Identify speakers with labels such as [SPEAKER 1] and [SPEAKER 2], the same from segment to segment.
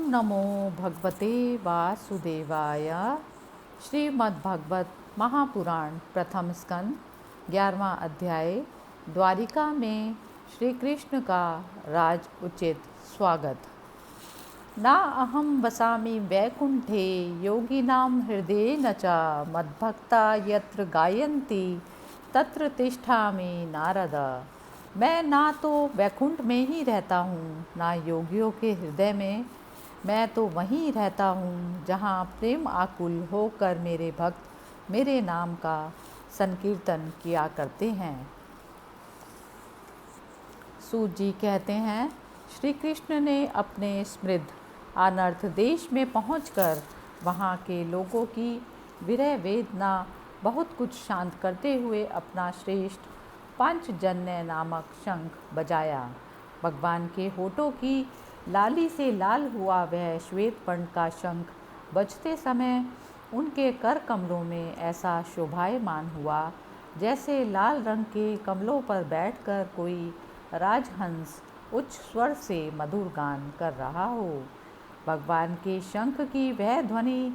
[SPEAKER 1] नमो भगवते वासुदेवाय। श्रीमद्भागवत महापुराण प्रथम स्कंद 11वां अध्याय। द्वारिका में श्री कृष्ण का राज उचित स्वागत। ना अहम वसामि वैकुंठे योगिनां हृदयेन च मद्भक्ता यत्र गायन्ति तत्र तिष्ठामि नारद। मैं ना तो वैकुंठ में ही रहता हूँ, ना योगियों के हृदय में। मैं तो वहीं रहता हूँ जहाँ प्रेम आकुल होकर मेरे भक्त मेरे नाम का संकीर्तन किया करते हैं। सूत जी कहते हैं, श्री कृष्ण ने अपने समृद्ध अनर्थ देश में पहुंचकर वहाँ के लोगों की विरह वेदना बहुत कुछ शांत करते हुए अपना श्रेष्ठ पंचजन्य नामक शंख बजाया। भगवान के होठों की लाली से लाल हुआ वह श्वेत वर्ण का शंख बजते समय उनके कर कमलों में ऐसा शोभायमान हुआ जैसे लाल रंग के कमलों पर बैठकर कोई राजहंस उच्च स्वर से मधुर गान कर रहा हो। भगवान के शंख की वह ध्वनि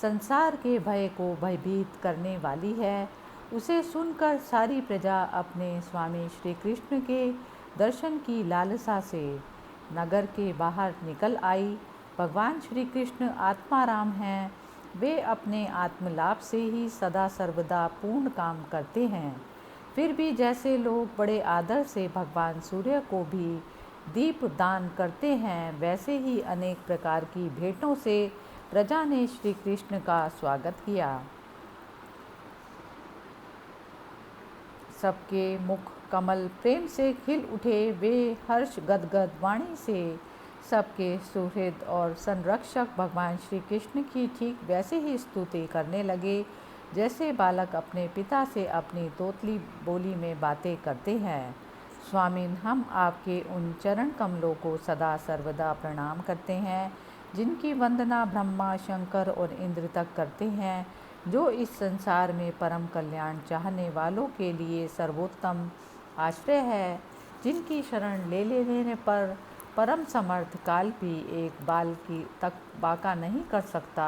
[SPEAKER 1] संसार के भय को भयभीत करने वाली है। उसे सुनकर सारी प्रजा अपने स्वामी श्री कृष्ण के दर्शन की लालसा से नगर के बाहर निकल आई। भगवान श्री कृष्ण आत्माराम हैं। वे अपने आत्मलाभ से ही सदा सर्वदा पूर्ण काम करते हैं। फिर भी जैसे लोग बड़े आदर से भगवान सूर्य को भी दीप दान करते हैं, वैसे ही अनेक प्रकार की भेंटों से प्रजा ने श्री कृष्ण का स्वागत किया। सबके मुख कमल प्रेम से खिल उठे। वे हर्ष गदगद वाणी से सबके सुहृद और संरक्षक भगवान श्री कृष्ण की ठीक वैसे ही स्तुति करने लगे जैसे बालक अपने पिता से अपनी तोतली बोली में बातें करते हैं। स्वामिन, हम आपके उन चरण कमलों को सदा सर्वदा प्रणाम करते हैं जिनकी वंदना ब्रह्मा, शंकर और इंद्र तक करते हैं, जो इस संसार में परम कल्याण चाहने वालों के लिए सर्वोत्तम आश्रय है, जिनकी शरण ले लेने पर परम समर्थ काल भी एक बाल की तक बाका नहीं कर सकता।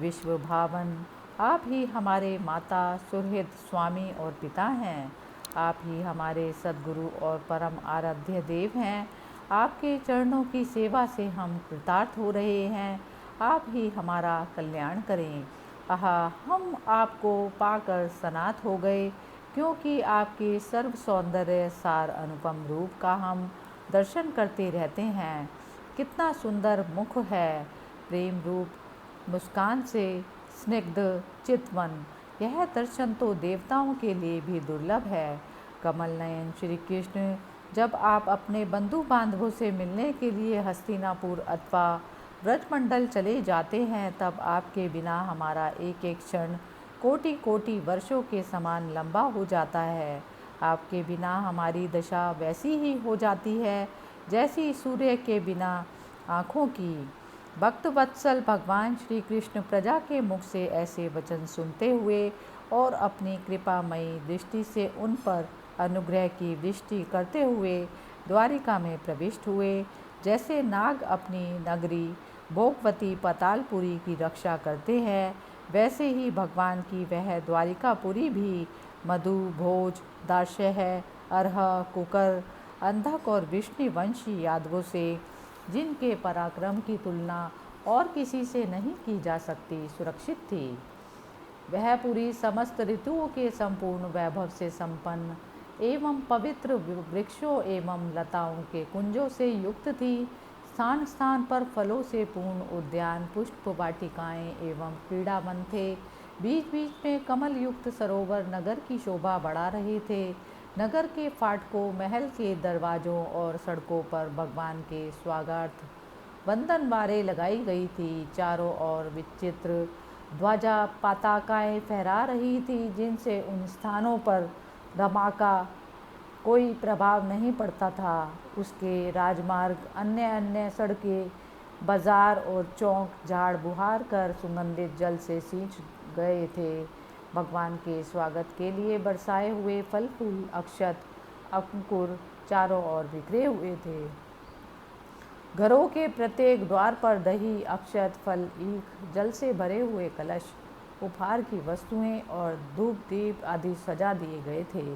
[SPEAKER 1] विश्व भावन, आप ही हमारे माता, सुहृद, स्वामी और पिता हैं। आप ही हमारे सद्गुरु और परम आराध्य देव हैं। आपके चरणों की सेवा से हम कृतार्थ हो रहे हैं। आप ही हमारा कल्याण करें। आहा, हम आपको पाकर सनाथ हो गए, क्योंकि आपके सर्व सौंदर्य सार अनुपम रूप का हम दर्शन करते रहते हैं। कितना सुंदर मुख है, प्रेम रूप मुस्कान से स्निग्ध चितवन। यह दर्शन तो देवताओं के लिए भी दुर्लभ है। कमल नयन श्री कृष्ण, जब आप अपने बंधु बांधवों से मिलने के लिए हस्तिनापुर अथवा ब्रजमंडल चले जाते हैं, तब आपके बिना हमारा एक एक क्षण कोटि कोटि वर्षों के समान लंबा हो जाता है। आपके बिना हमारी दशा वैसी ही हो जाती है जैसी सूर्य के बिना आँखों की। भक्त वत्सल भगवान श्री कृष्ण प्रजा के मुख से ऐसे वचन सुनते हुए और अपनी कृपामयी दृष्टि से उन पर अनुग्रह की वृष्टि करते हुए द्वारिका में प्रविष्ट हुए। जैसे नाग अपनी नगरी भोगवती पातालपुरी की रक्षा करते हैं, वैसे ही भगवान की वह द्वारिकापुरी भी मधु, भोज, दार्शह, अर्ह, कुकर, अंधक और विष्णुवंशी यादवों से, जिनके पराक्रम की तुलना और किसी से नहीं की जा सकती, सुरक्षित थी। वह पुरी समस्त ऋतुओं के संपूर्ण वैभव से संपन्न एवं पवित्र वृक्षों एवं लताओं के कुंजों से युक्त थी। स्थान स्थान पर फलों से पूर्ण उद्यान, पुष्प वाटिकाएँ एवं क्रीड़ावन थे। बीच बीच में कमल युक्त सरोवर नगर की शोभा बढ़ा रहे थे। नगर के फाटकों, महल के दरवाज़ों और सड़कों पर भगवान के स्वागतार्थ वंदनवारें लगाई गई थी। चारों ओर विचित्र ध्वजा पताकाएँ फहरा रही थी, जिनसे उन स्थानों पर धमाका कोई प्रभाव नहीं पड़ता था। उसके राजमार्ग, अन्य अन्य सड़कें, बाजार और चौक झाड़ बुहार कर सुगंधित जल से सींच गए थे। भगवान के स्वागत के लिए बरसाए हुए फल फूल, अक्षत, अंकुर चारों ओर बिखरे हुए थे। घरों के प्रत्येक द्वार पर दही, अक्षत, फल, ईख, जल से भरे हुए कलश, उपहार की वस्तुएं और धूप दीप आदि सजा दिए गए थे।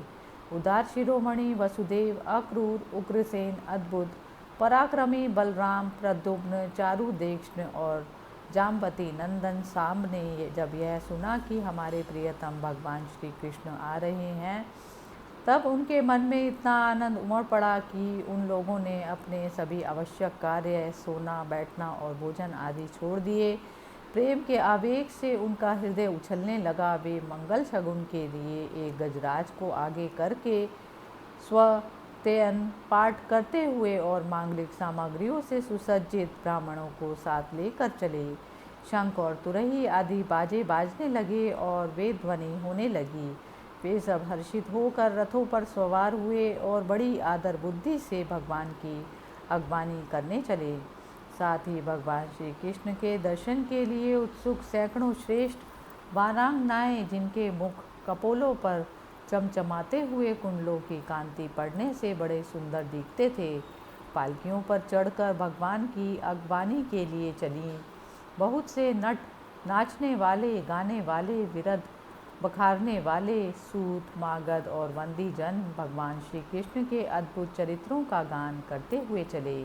[SPEAKER 1] उदार शिरोमणि वसुदेव, अक्रूर, उग्रसेन, अद्भुत, पराक्रमी बलराम, प्रद्युम्न, चारुदेक्षण और जाम्बती नंदन सांब ने जब यह सुना कि हमारे प्रियतम भगवान श्री कृष्ण आ रहे हैं, तब उनके मन में इतना आनंद उमड़ पड़ा कि उन लोगों ने अपने सभी आवश्यक कार्य, सोना, बैठना और भोजन आदि छोड़ दिए। प्रेम के आवेग से उनका हृदय उछलने लगा। वे मंगल शगुन के लिए एक गजराज को आगे करके स्वतेयन पाठ करते हुए और मांगलिक सामग्रियों से सुसज्जित ब्राह्मणों को साथ लेकर चले। शंख और तुरही आदि बाजे बाजने लगे और वेद ध्वनि होने लगी। वे सब हर्षित होकर रथों पर सवार हुए और बड़ी आदर बुद्धि से भगवान की अगवानी करने चले। साथ ही भगवान श्री कृष्ण के दर्शन के लिए उत्सुक सैकड़ों श्रेष्ठ वारांगनाएं, जिनके मुख कपोलों पर चमचमाते हुए कुंडलों की कांति पड़ने से बड़े सुंदर दिखते थे, पालकियों पर चढ़कर भगवान की अगवानी के लिए चलीं। बहुत से नट, नाचने वाले, गाने वाले, विरध बखारने वाले, सूत, मागध और वंदी जन भगवान श्री कृष्ण के अद्भुत चरित्रों का गान करते हुए चले।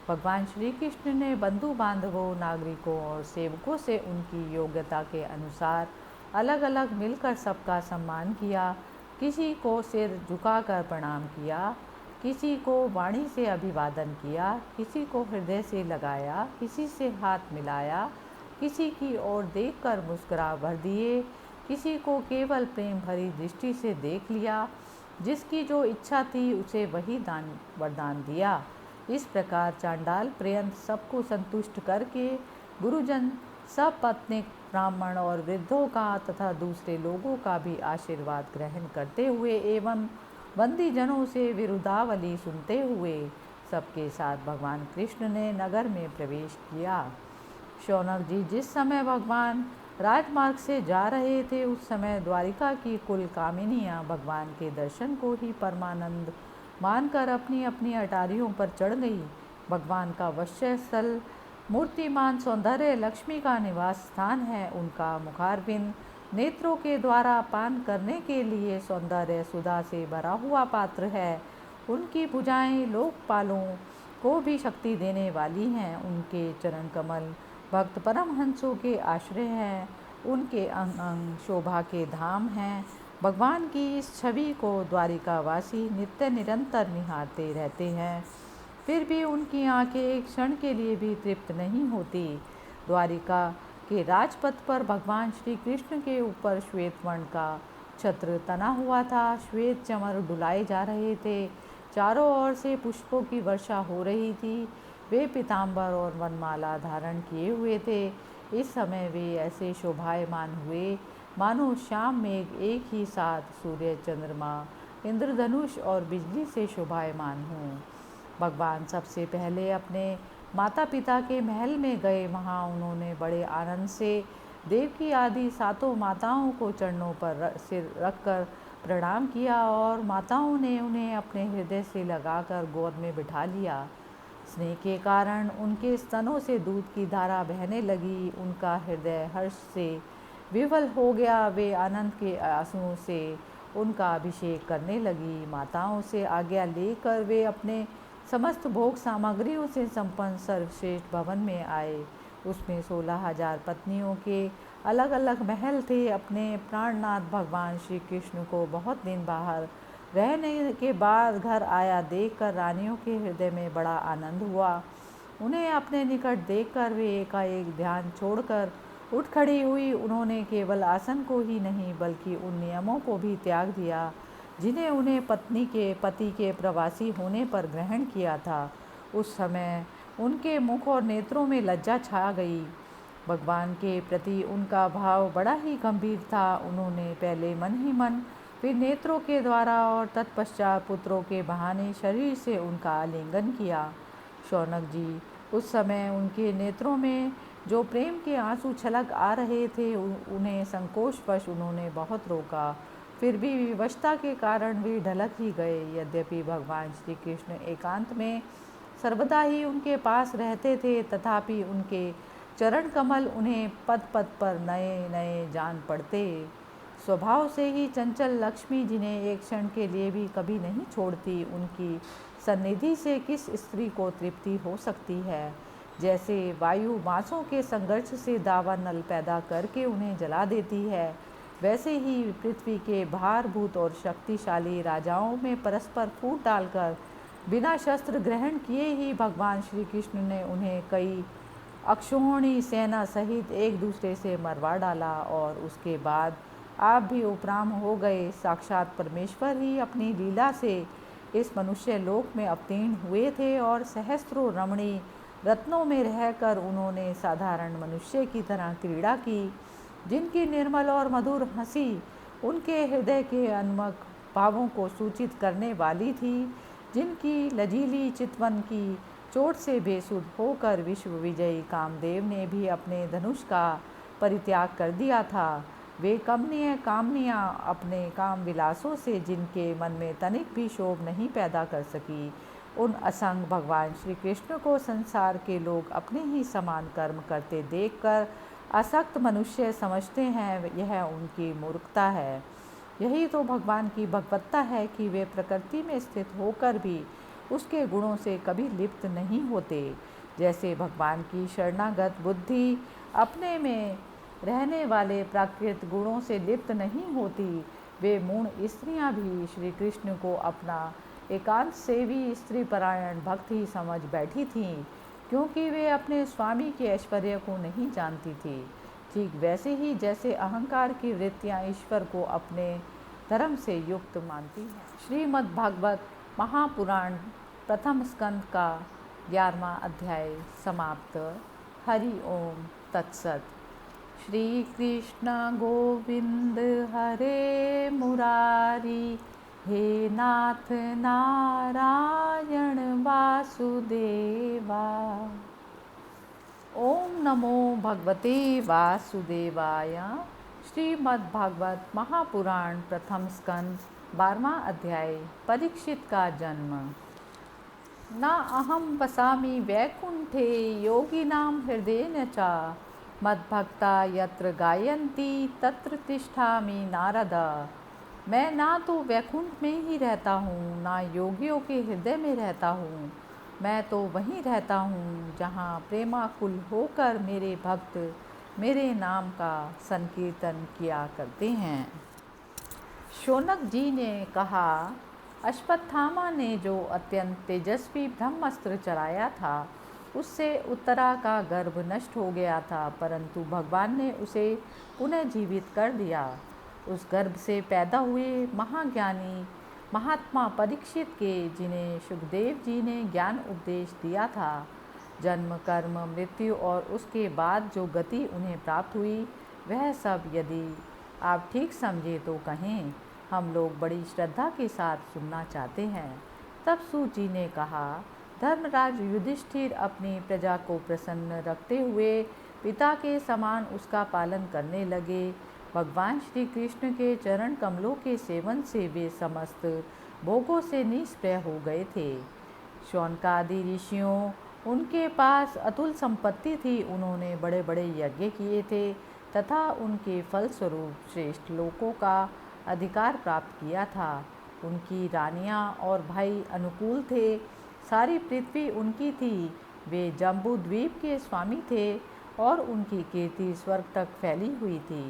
[SPEAKER 1] भगवान श्री कृष्ण ने बंधु बांधवों, नागरिकों और सेवकों से उनकी योग्यता के अनुसार अलग अलग मिलकर सबका सम्मान किया। किसी को सिर झुकाकर प्रणाम किया, किसी को वाणी से अभिवादन किया, किसी को हृदय से लगाया, किसी से हाथ मिलाया, किसी की ओर देखकर मुस्कुरा भर दिए, किसी को केवल प्रेम भरी दृष्टि से देख लिया। जिसकी जो इच्छा थी उसे वही दान वरदान दिया। इस प्रकार चांडाल पर्यंत सबको संतुष्ट करके गुरुजन सब पत्नीक, ब्राह्मण और वृद्धों का तथा दूसरे लोगों का भी आशीर्वाद ग्रहण करते हुए एवं बंदी जनों से विरुद्धावली सुनते हुए सबके साथ भगवान कृष्ण ने नगर में प्रवेश किया। शौनक जी, जिस समय भगवान राजमार्ग से जा रहे थे, उस समय द्वारिका की कुल कामिनियाँ भगवान के दर्शन को ही परमानंद मानकर अपनी अपनी अटारियों पर चढ़ गई। भगवान का वश्य स्थल मूर्तिमान सौंदर्य लक्ष्मी का निवास स्थान है। उनका मुखारविंद नेत्रों के द्वारा पान करने के लिए सौंदर्य सुधा से भरा हुआ पात्र है। उनकी भुजाएं लोकपालों को भी शक्ति देने वाली हैं। उनके चरण कमल भक्त परमहंसों के आश्रय हैं। उनके अंग अंग शोभा के धाम हैं। भगवान की इस छवि को द्वारिकावासी नित्य निरंतर निहारते रहते हैं, फिर भी उनकी आंखें एक क्षण के लिए भी तृप्त नहीं होती। द्वारिका के राजपथ पर भगवान श्री कृष्ण के ऊपर श्वेत वर्ण का छत्र तना हुआ था। श्वेत चमर डुलाए जा रहे थे। चारों ओर से पुष्पों की वर्षा हो रही थी। वे पीताम्बर और वनमाला धारण किए हुए थे। इस समय वे ऐसे शोभायमान हुए मानो श्याम मेघ एक ही साथ सूर्य, चंद्रमा, इंद्रधनुष और बिजली से शोभायमान हों। भगवान सबसे पहले अपने माता पिता के महल में गए। वहाँ उन्होंने बड़े आनंद से देवकी आदि सातों माताओं को चरणों पर सिर रखकर प्रणाम किया और माताओं ने उन्हें अपने हृदय से लगाकर गोद में बिठा लिया। स्नेह के कारण उनके स्तनों से दूध की धारा बहने लगी। उनका हृदय हर्ष से विवल हो गया। वे आनंद के आंसुओं से उनका अभिषेक करने लगी। माताओं से आज्ञा लेकर वे अपने समस्त भोग सामग्रियों से संपन्न सर्वश्रेष्ठ भवन में आए। उसमें 16,000 पत्नियों के अलग अलग महल थे। अपने प्राणनाथ भगवान श्री कृष्ण को बहुत दिन बाहर रहने के बाद घर आया देखकर रानियों के हृदय में बड़ा आनंद हुआ। उन्हें अपने निकट देखकर वे एकाएक ध्यान छोड़कर उठ खड़ी हुई। उन्होंने केवल आसन को ही नहीं बल्कि उन नियमों को भी त्याग दिया जिन्हें उन्हें पति के प्रवासी होने पर ग्रहण किया था। उस समय उनके मुख और नेत्रों में लज्जा छा गई। भगवान के प्रति उनका भाव बड़ा ही गंभीर था। उन्होंने पहले मन ही मन, फिर नेत्रों के द्वारा और तत्पश्चात पुत्रों के बहाने शरीर से उनका आलिंगन किया। शौनक जी, उस समय उनके नेत्रों में जो प्रेम के आंसू छलक आ रहे थे, उन्हें संकोचवश उन्होंने बहुत रोका। फिर भी विवशता के कारण वे ढलक ही गए। यद्यपि भगवान श्री कृष्ण एकांत में सर्वदा ही उनके पास रहते थे, तथापि उनके चरण कमल उन्हें पद पद पर नए नए जान पड़ते। स्वभाव से ही चंचल लक्ष्मी, जिन्हें एक क्षण के लिए भी कभी नहीं छोड़ती, उनकी सन्निधि से किस स्त्री को तृप्ति हो सकती है। जैसे वायु बाँसों के संघर्ष से दावानल पैदा करके उन्हें जला देती है, वैसे ही पृथ्वी के भारभूत और शक्तिशाली राजाओं में परस्पर फूट डालकर बिना शस्त्र ग्रहण किए ही भगवान श्री कृष्ण ने उन्हें कई अक्षौहिणी सेना सहित एक दूसरे से मरवा डाला। और उसके बाद आप भी उपराम हो गए। साक्षात परमेश्वर ही अपनी लीला से इस मनुष्य लोक में अवतीर्ण हुए थे और सहस्त्रों रमणीय रत्नों में रहकर उन्होंने साधारण मनुष्य की तरह क्रीड़ा की, जिनकी निर्मल और मधुर हंसी उनके हृदय के अनमक भावों को सूचित करने वाली थी, जिनकी लजीली चितवन की चोट से बेसुध होकर विश्व विजयी कामदेव ने भी अपने धनुष का परित्याग कर दिया था। वे कमनीय कामनियाँ अपने काम विलासों से जिनके मन में तनिक भी शोभ नहीं पैदा कर सकी, उन असंग भगवान श्री कृष्ण को संसार के लोग अपने ही समान कर्म करते देखकर आसक्त मनुष्य समझते हैं। यह उनकी मूर्खता है। यही तो भगवान की भगवत्ता है कि वे प्रकृति में स्थित होकर भी उसके गुणों से कभी लिप्त नहीं होते। जैसे भगवान की शरणागत बुद्धि अपने में रहने वाले प्राकृत गुणों से लिप्त नहीं होती, वे मूढ़ स्त्रियां भी श्री कृष्ण को अपना एकांत सेवी स्त्रीपरायण भक्त ही समझ बैठी थीं, क्योंकि वे अपने स्वामी के ऐश्वर्य को नहीं जानती थी। ठीक वैसे ही जैसे अहंकार की वृत्तियां ईश्वर को अपने धर्म से युक्त मानती हैं। श्रीमद् भागवत महापुराण प्रथम स्कंद का 11वां अध्याय समाप्त। हरि ओम तत्सत। श्री कृष्ण गोविंद हरे मुरारी, हे नाथ नारायण वासुदेवा। ओम नमो भगवते वासुदेवाय। श्रीमद्भागवत महापुराण प्रथम स्कंद 12वां अध्याय। परीक्षित का जन्म। न अहम वसामि वैकुंठे योगिनां हृदयेन च, मद्भक्ता यत्र गायन्ति तत्र तिष्ठामि नारद। मैं ना तो वैकुंठ में ही रहता हूँ, ना योगियों के हृदय में रहता हूँ। मैं तो वहीं रहता हूँ जहाँ प्रेमाकुल होकर मेरे भक्त मेरे नाम का संकीर्तन किया करते हैं। शौनक जी ने कहा, अश्वत्थामा ने जो अत्यंत तेजस्वी ब्रह्मास्त्र चलाया था, उससे उत्तरा का गर्भ नष्ट हो गया था, परंतु भगवान ने उसे पुनः जीवित कर दिया। उस गर्भ से पैदा हुए महाज्ञानी महात्मा परीक्षित के, जिन्हें सुखदेव जी ने ज्ञान उपदेश दिया था, जन्म कर्म मृत्यु और उसके बाद जो गति उन्हें प्राप्त हुई, वह सब यदि आप ठीक समझे तो कहें। हम लोग बड़ी श्रद्धा के साथ सुनना चाहते हैं। तब सूत जी ने कहा, धर्मराज युधिष्ठिर अपनी प्रजा को प्रसन्न रखते हुए पिता के समान उसका पालन करने लगे। भगवान श्री कृष्ण के चरण कमलों के सेवन से वे समस्त भोगों से निष्प्रय हो गए थे। शौनकादि ऋषियों, उनके पास अतुल संपत्ति थी। उन्होंने बड़े बड़े यज्ञ किए थे तथा उनके फलस्वरूप श्रेष्ठ लोकों का अधिकार प्राप्त किया था। उनकी रानियां और भाई अनुकूल थे। सारी पृथ्वी उनकी थी। वे जम्बू द्वीप के स्वामी थे और उनकी कीर्ति स्वर्ग तक फैली हुई थी।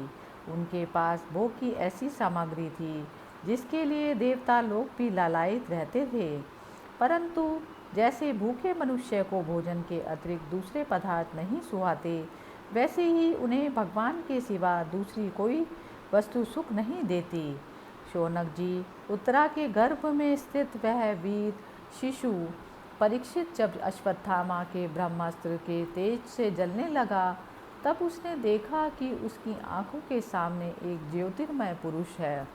[SPEAKER 1] उनके पास भोग की ऐसी सामग्री थी जिसके लिए देवता लोग भी लालायित रहते थे, परंतु जैसे भूखे मनुष्य को भोजन के अतिरिक्त दूसरे पदार्थ नहीं सुहाते, वैसे ही उन्हें भगवान के सिवा दूसरी कोई वस्तु सुख नहीं देती। शौनक जी, उत्तरा के गर्भ में स्थित वह वीर शिशु परीक्षित जब अश्वत्थामा के ब्रह्मास्त्र के तेज से जलने लगा, तब उसने देखा कि उसकी आंखों के सामने एक ज्योतिर्मय पुरुष है।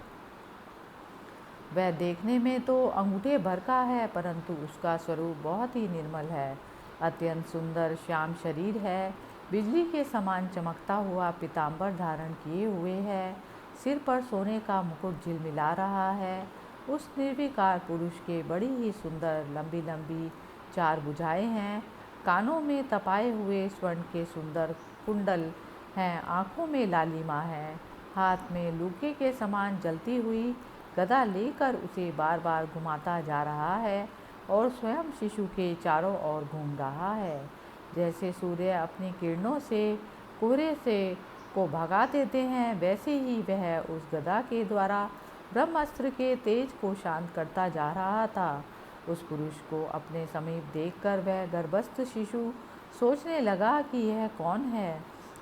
[SPEAKER 1] वह देखने में तो अंगूठे भर का है, परंतु उसका स्वरूप बहुत ही निर्मल है। अत्यंत सुंदर श्याम शरीर है, बिजली के समान चमकता हुआ पीताम्बर धारण किए हुए है, सिर पर सोने का मुकुट झिलमिला रहा है। उस निर्विकार पुरुष के बड़ी ही सुंदर लंबी लंबी 4 भुजाएं हैं, कानों में तपाए हुए स्वर्ण के सुंदर कुंडल हैं, आँखों में लालिमा है, हाथ में लूके के समान जलती हुई गदा लेकर उसे बार बार घुमाता जा रहा है और स्वयं शिशु के चारों ओर घूम रहा है। जैसे सूर्य अपनी किरणों से कोहरे से को भगा देते हैं, वैसे ही वह उस गदा के द्वारा ब्रह्मास्त्र के तेज को शांत करता जा रहा था। उस पुरुष को अपने समीप देखकर वह गर्भस्थ शिशु सोचने लगा कि यह कौन है।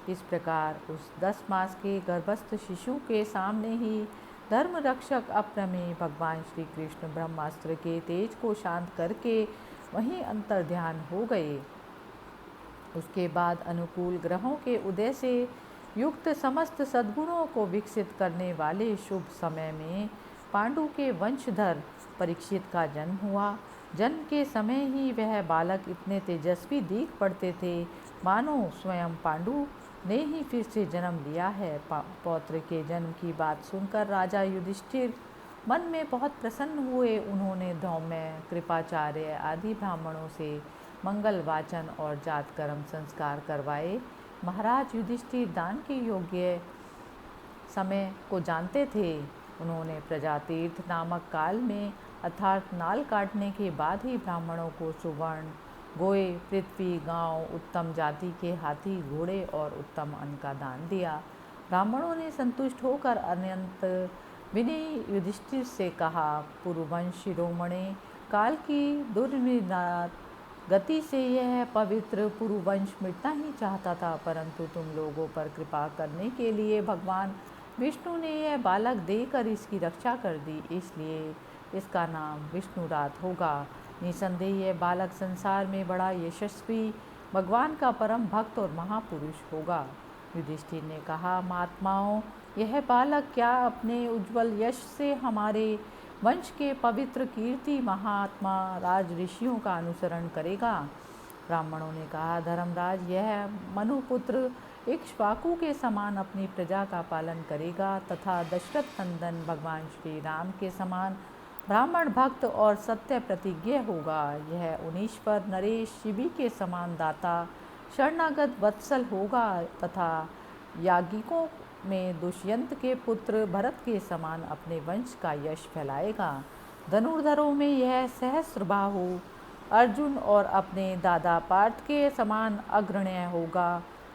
[SPEAKER 1] इस प्रकार उस 10 मास के गर्भस्थ शिशु के सामने ही धर्म रक्षक अप्रमेय भगवान श्री कृष्ण ब्रह्मास्त्र के तेज को शांत करके वहीं अंतर ध्यान हो गए। उसके बाद अनुकूल ग्रहों के उदय से युक्त समस्त सद्गुणों को विकसित करने वाले शुभ समय में पांडु के वंशधर परीक्षित का जन्म हुआ। जन्म के समय ही वह बालक इतने तेजस्वी दीख पड़ते थे मानो स्वयं पांडु ने ही फिर से जन्म लिया है। पौत्र के जन्म की बात सुनकर राजा युधिष्ठिर मन में बहुत प्रसन्न हुए। उन्होंने धौम्य, कृपाचार्य आदि ब्राह्मणों से मंगल वाचन और जात कर्म संस्कार करवाए। महाराज युधिष्ठिर दान के योग्य समय को जानते थे। उन्होंने प्रजातीर्थ नामक काल में अर्थात नाल काटने के बाद ही ब्राह्मणों को सुवर्ण, गोए, पृथ्वी, गांव, उत्तम जाति के हाथी, घोड़े और उत्तम अन्न का दान दिया। ब्राह्मणों ने संतुष्ट होकर अनंत विनयी युधिष्ठिर से कहा, पुरुवंश शिरोमणि काल की दुर्विनाश गति से यह पवित्र पुरुवंश मिटना ही चाहता था, परंतु तुम लोगों पर कृपा करने के लिए भगवान विष्णु ने यह बालक देकर इसकी रक्षा कर दी, इसलिए इसका नाम विष्णुरात होगा। निसंदेह यह बालक संसार में बड़ा यशस्वी, भगवान का परम भक्त और महापुरुष होगा। युधिष्ठिर ने कहा, महात्माओं, यह बालक क्या अपने उज्जवल यश से हमारे वंश के पवित्र कीर्ति महात्मा राज ऋषियों का अनुसरण करेगा? ब्राह्मणों ने कहा, धर्मराज, यह मनुपुत्र इक्ष्वाकु के समान अपनी प्रजा का पालन करेगा तथा दशरथ नंदन भगवान श्री राम के समान ब्राह्मण भक्त और सत्य प्रतिज्ञ होगा। यह उनीश्वर नरेश शिवी के समान दाता शरणागत वत्सल होगा तथा याज्ञिकों में दुष्यंत के पुत्र भरत के समान अपने वंश का यश फैलाएगा। धनुर्धरों में यह सहस्रबाहु अर्जुन और अपने दादा पार्थ के समान अग्रण्य होगा।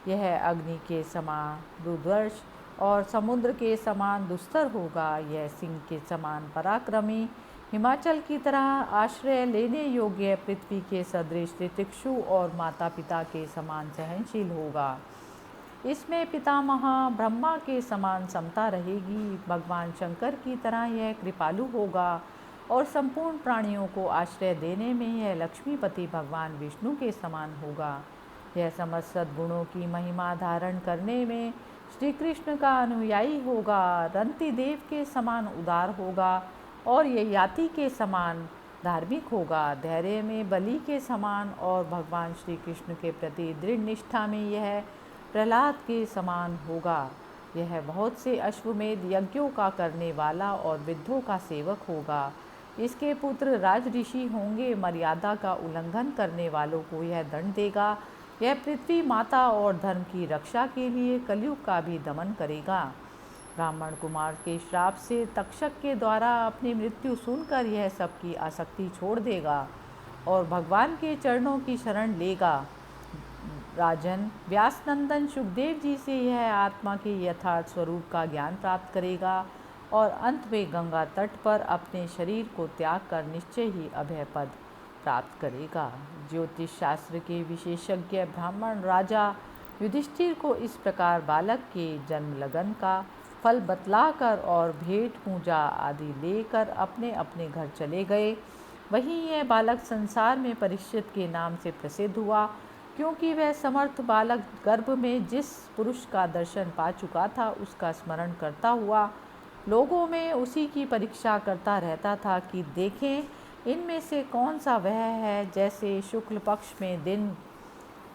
[SPEAKER 1] यह अग्नि के समान दुर्धर्ष और समुद्र के समान दुस्तर होगा। यह सिंह के समान पराक्रमी, हिमाचल की तरह आश्रय लेने योग्य, पृथ्वी के सदृश तितिक्षु और माता पिता के समान सहनशील होगा। इसमें पितामह ब्रह्मा के समान समता रहेगी। भगवान शंकर की तरह यह कृपालु होगा और संपूर्ण प्राणियों को आश्रय देने में यह लक्ष्मीपति भगवान विष्णु के समान होगा। यह समस्त सद्गुणों की महिमा धारण करने में श्री कृष्ण का अनुयायी होगा। रंति देव के समान उदार होगा और ययाति के समान धार्मिक होगा। धैर्य में बलि के समान और भगवान श्री कृष्ण के प्रति दृढ़ निष्ठा में यह प्रहलाद के समान होगा। यह बहुत से अश्वमेध यज्ञों का करने वाला और विद्धों का सेवक होगा। इसके पुत्र राज ऋषि होंगे। मर्यादा का उल्लंघन करने वालों को यह दंड देगा। यह पृथ्वी माता और धर्म की रक्षा के लिए कलयुग का भी दमन करेगा। ब्राह्मण कुमार के श्राप से तक्षक के द्वारा अपनी मृत्यु सुनकर यह सबकी आसक्ति छोड़ देगा और भगवान के चरणों की शरण लेगा। राजन, व्यासनंदन सुखदेव जी से यह आत्मा के यथार्थ स्वरूप का ज्ञान प्राप्त करेगा और अंत में गंगा तट पर अपने शरीर को त्याग कर निश्चय ही अभय पद प्राप्त करेगा। ज्योतिष शास्त्र के विशेषज्ञ ब्राह्मण राजा युधिष्ठिर को इस प्रकार बालक के जन्म लगन का फल बतलाकर और भेंट पूजा आदि लेकर अपने अपने घर चले गए। वहीं यह बालक संसार में परीक्षित के नाम से प्रसिद्ध हुआ, क्योंकि वह समर्थ बालक गर्भ में जिस पुरुष का दर्शन पा चुका था उसका स्मरण करता हुआ लोगों में उसी की परीक्षा करता रहता था कि देखें इनमें से कौन सा वह है। जैसे शुक्ल पक्ष में दिन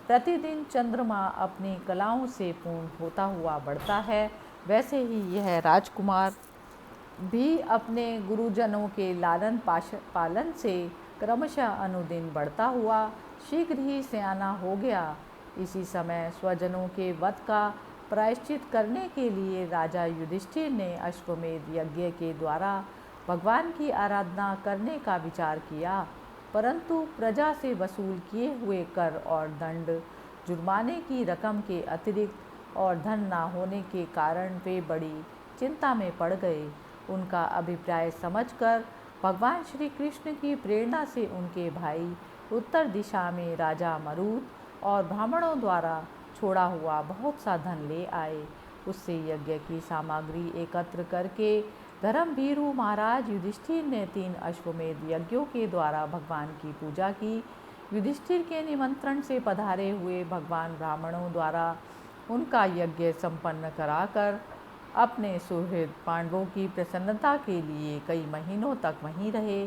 [SPEAKER 1] प्रतिदिन चंद्रमा अपनी कलाओं से पूर्ण होता हुआ बढ़ता है, वैसे ही यह राजकुमार भी अपने गुरुजनों के लालन पालन से क्रमशः अनुदिन बढ़ता हुआ शीघ्र ही सयाना हो गया। इसी समय स्वजनों के वध का प्रायश्चित करने के लिए राजा युधिष्ठिर ने अश्वमेध यज्ञ के द्वारा भगवान की आराधना करने का विचार किया, परंतु प्रजा से वसूल किए हुए कर और दंड जुर्माने की रकम के अतिरिक्त और धन न होने के कारण वे बड़ी चिंता में पड़ गए। उनका अभिप्राय समझकर भगवान श्री कृष्ण की प्रेरणा से उनके भाई उत्तर दिशा में राजा मरुत और ब्राह्मणों द्वारा छोड़ा हुआ बहुत सा धन ले आए। उससे यज्ञ की सामग्री एकत्र करके धर्मभीरु महाराज युधिष्ठिर ने 3 अश्वमेध यज्ञों के द्वारा भगवान की पूजा की। युधिष्ठिर के निमंत्रण से पधारे हुए भगवान ब्राह्मणों द्वारा उनका यज्ञ संपन्न कराकर अपने सुहृद पांडवों की प्रसन्नता के लिए कई महीनों तक वहीं रहे।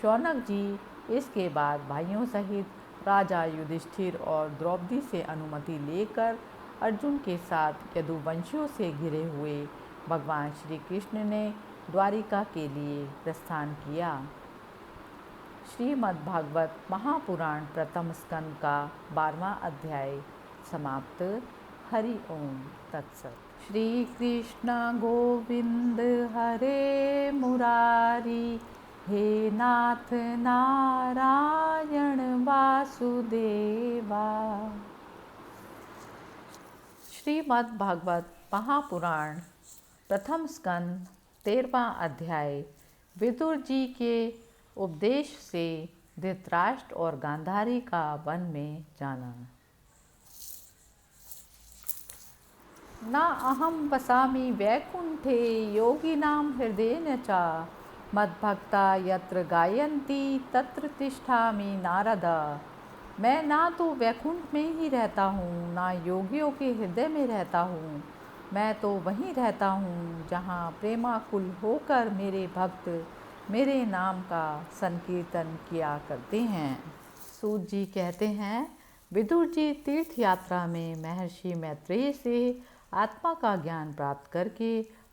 [SPEAKER 1] शौनक जी इसके बाद भाइयों सहित राजा युधिष्ठिर और द्रौपदी से अनुमति लेकर अर्जुन के साथ यदुवंशियों से घिरे हुए भगवान श्री कृष्ण ने द्वारिका के लिए प्रस्थान किया। श्रीमद्भागवत महापुराण प्रथम स्कंद का 12वां अध्याय समाप्त। हरि ओम तत्सत। श्री कृष्ण गोविंद हरे मुरारी, हे नाथ नारायण वासुदेवा। श्रीमद्भागवत महापुराण प्रथम स्कंद 13वां अध्याय। विदुर जी के उपदेश से धृतराष्ट्र और गांधारी का वन में जाना। न अहम वसामि वैकुंठे योगिनां हृदयेन च, मद्भक्ता यत्र गायन्ति तत्र तिष्ठामि नारद। मैं ना तो वैकुंठ में ही रहता हूँ, ना योगियों के हृदय में रहता हूँ। मैं तो वहीं रहता हूँ जहाँ प्रेमाकुल होकर मेरे भक्त मेरे नाम का संकीर्तन किया करते हैं। सूत जी कहते हैं, विदुर जी तीर्थ यात्रा में महर्षि मैत्रेय से आत्मा का ज्ञान प्राप्त करके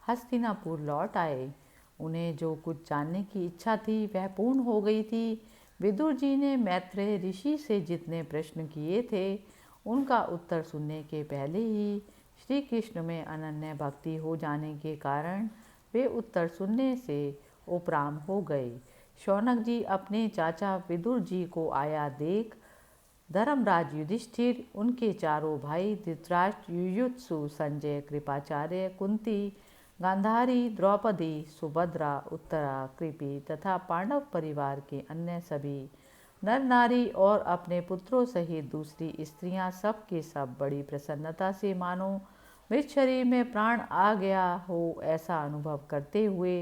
[SPEAKER 1] हस्तिनापुर लौट आए। उन्हें जो कुछ जानने की इच्छा थी वह पूर्ण हो गई थी। विदुर जी ने मैत्रेय ऋषि से जितने प्रश्न किए थे उनका उत्तर सुनने के पहले ही श्री कृष्ण में अनन्य भक्ति हो जाने के कारण वे उत्तर सुनने से उपराम हो गए। शौनक जी अपने चाचा विदुर जी को आया देख धर्मराज युधिष्ठिर, उनके चारों भाई धृतराष्ट्र, युयुत्सु, संजय, कृपाचार्य, कुंती, गांधारी, द्रौपदी, सुभद्रा, उत्तरा, कृपि तथा पांडव परिवार के अन्य सभी नर नारी और अपने पुत्रों सहित दूसरी स्त्रियां सब के सब बड़ी प्रसन्नता से मानो मृत शरीर में प्राण आ गया हो ऐसा अनुभव करते हुए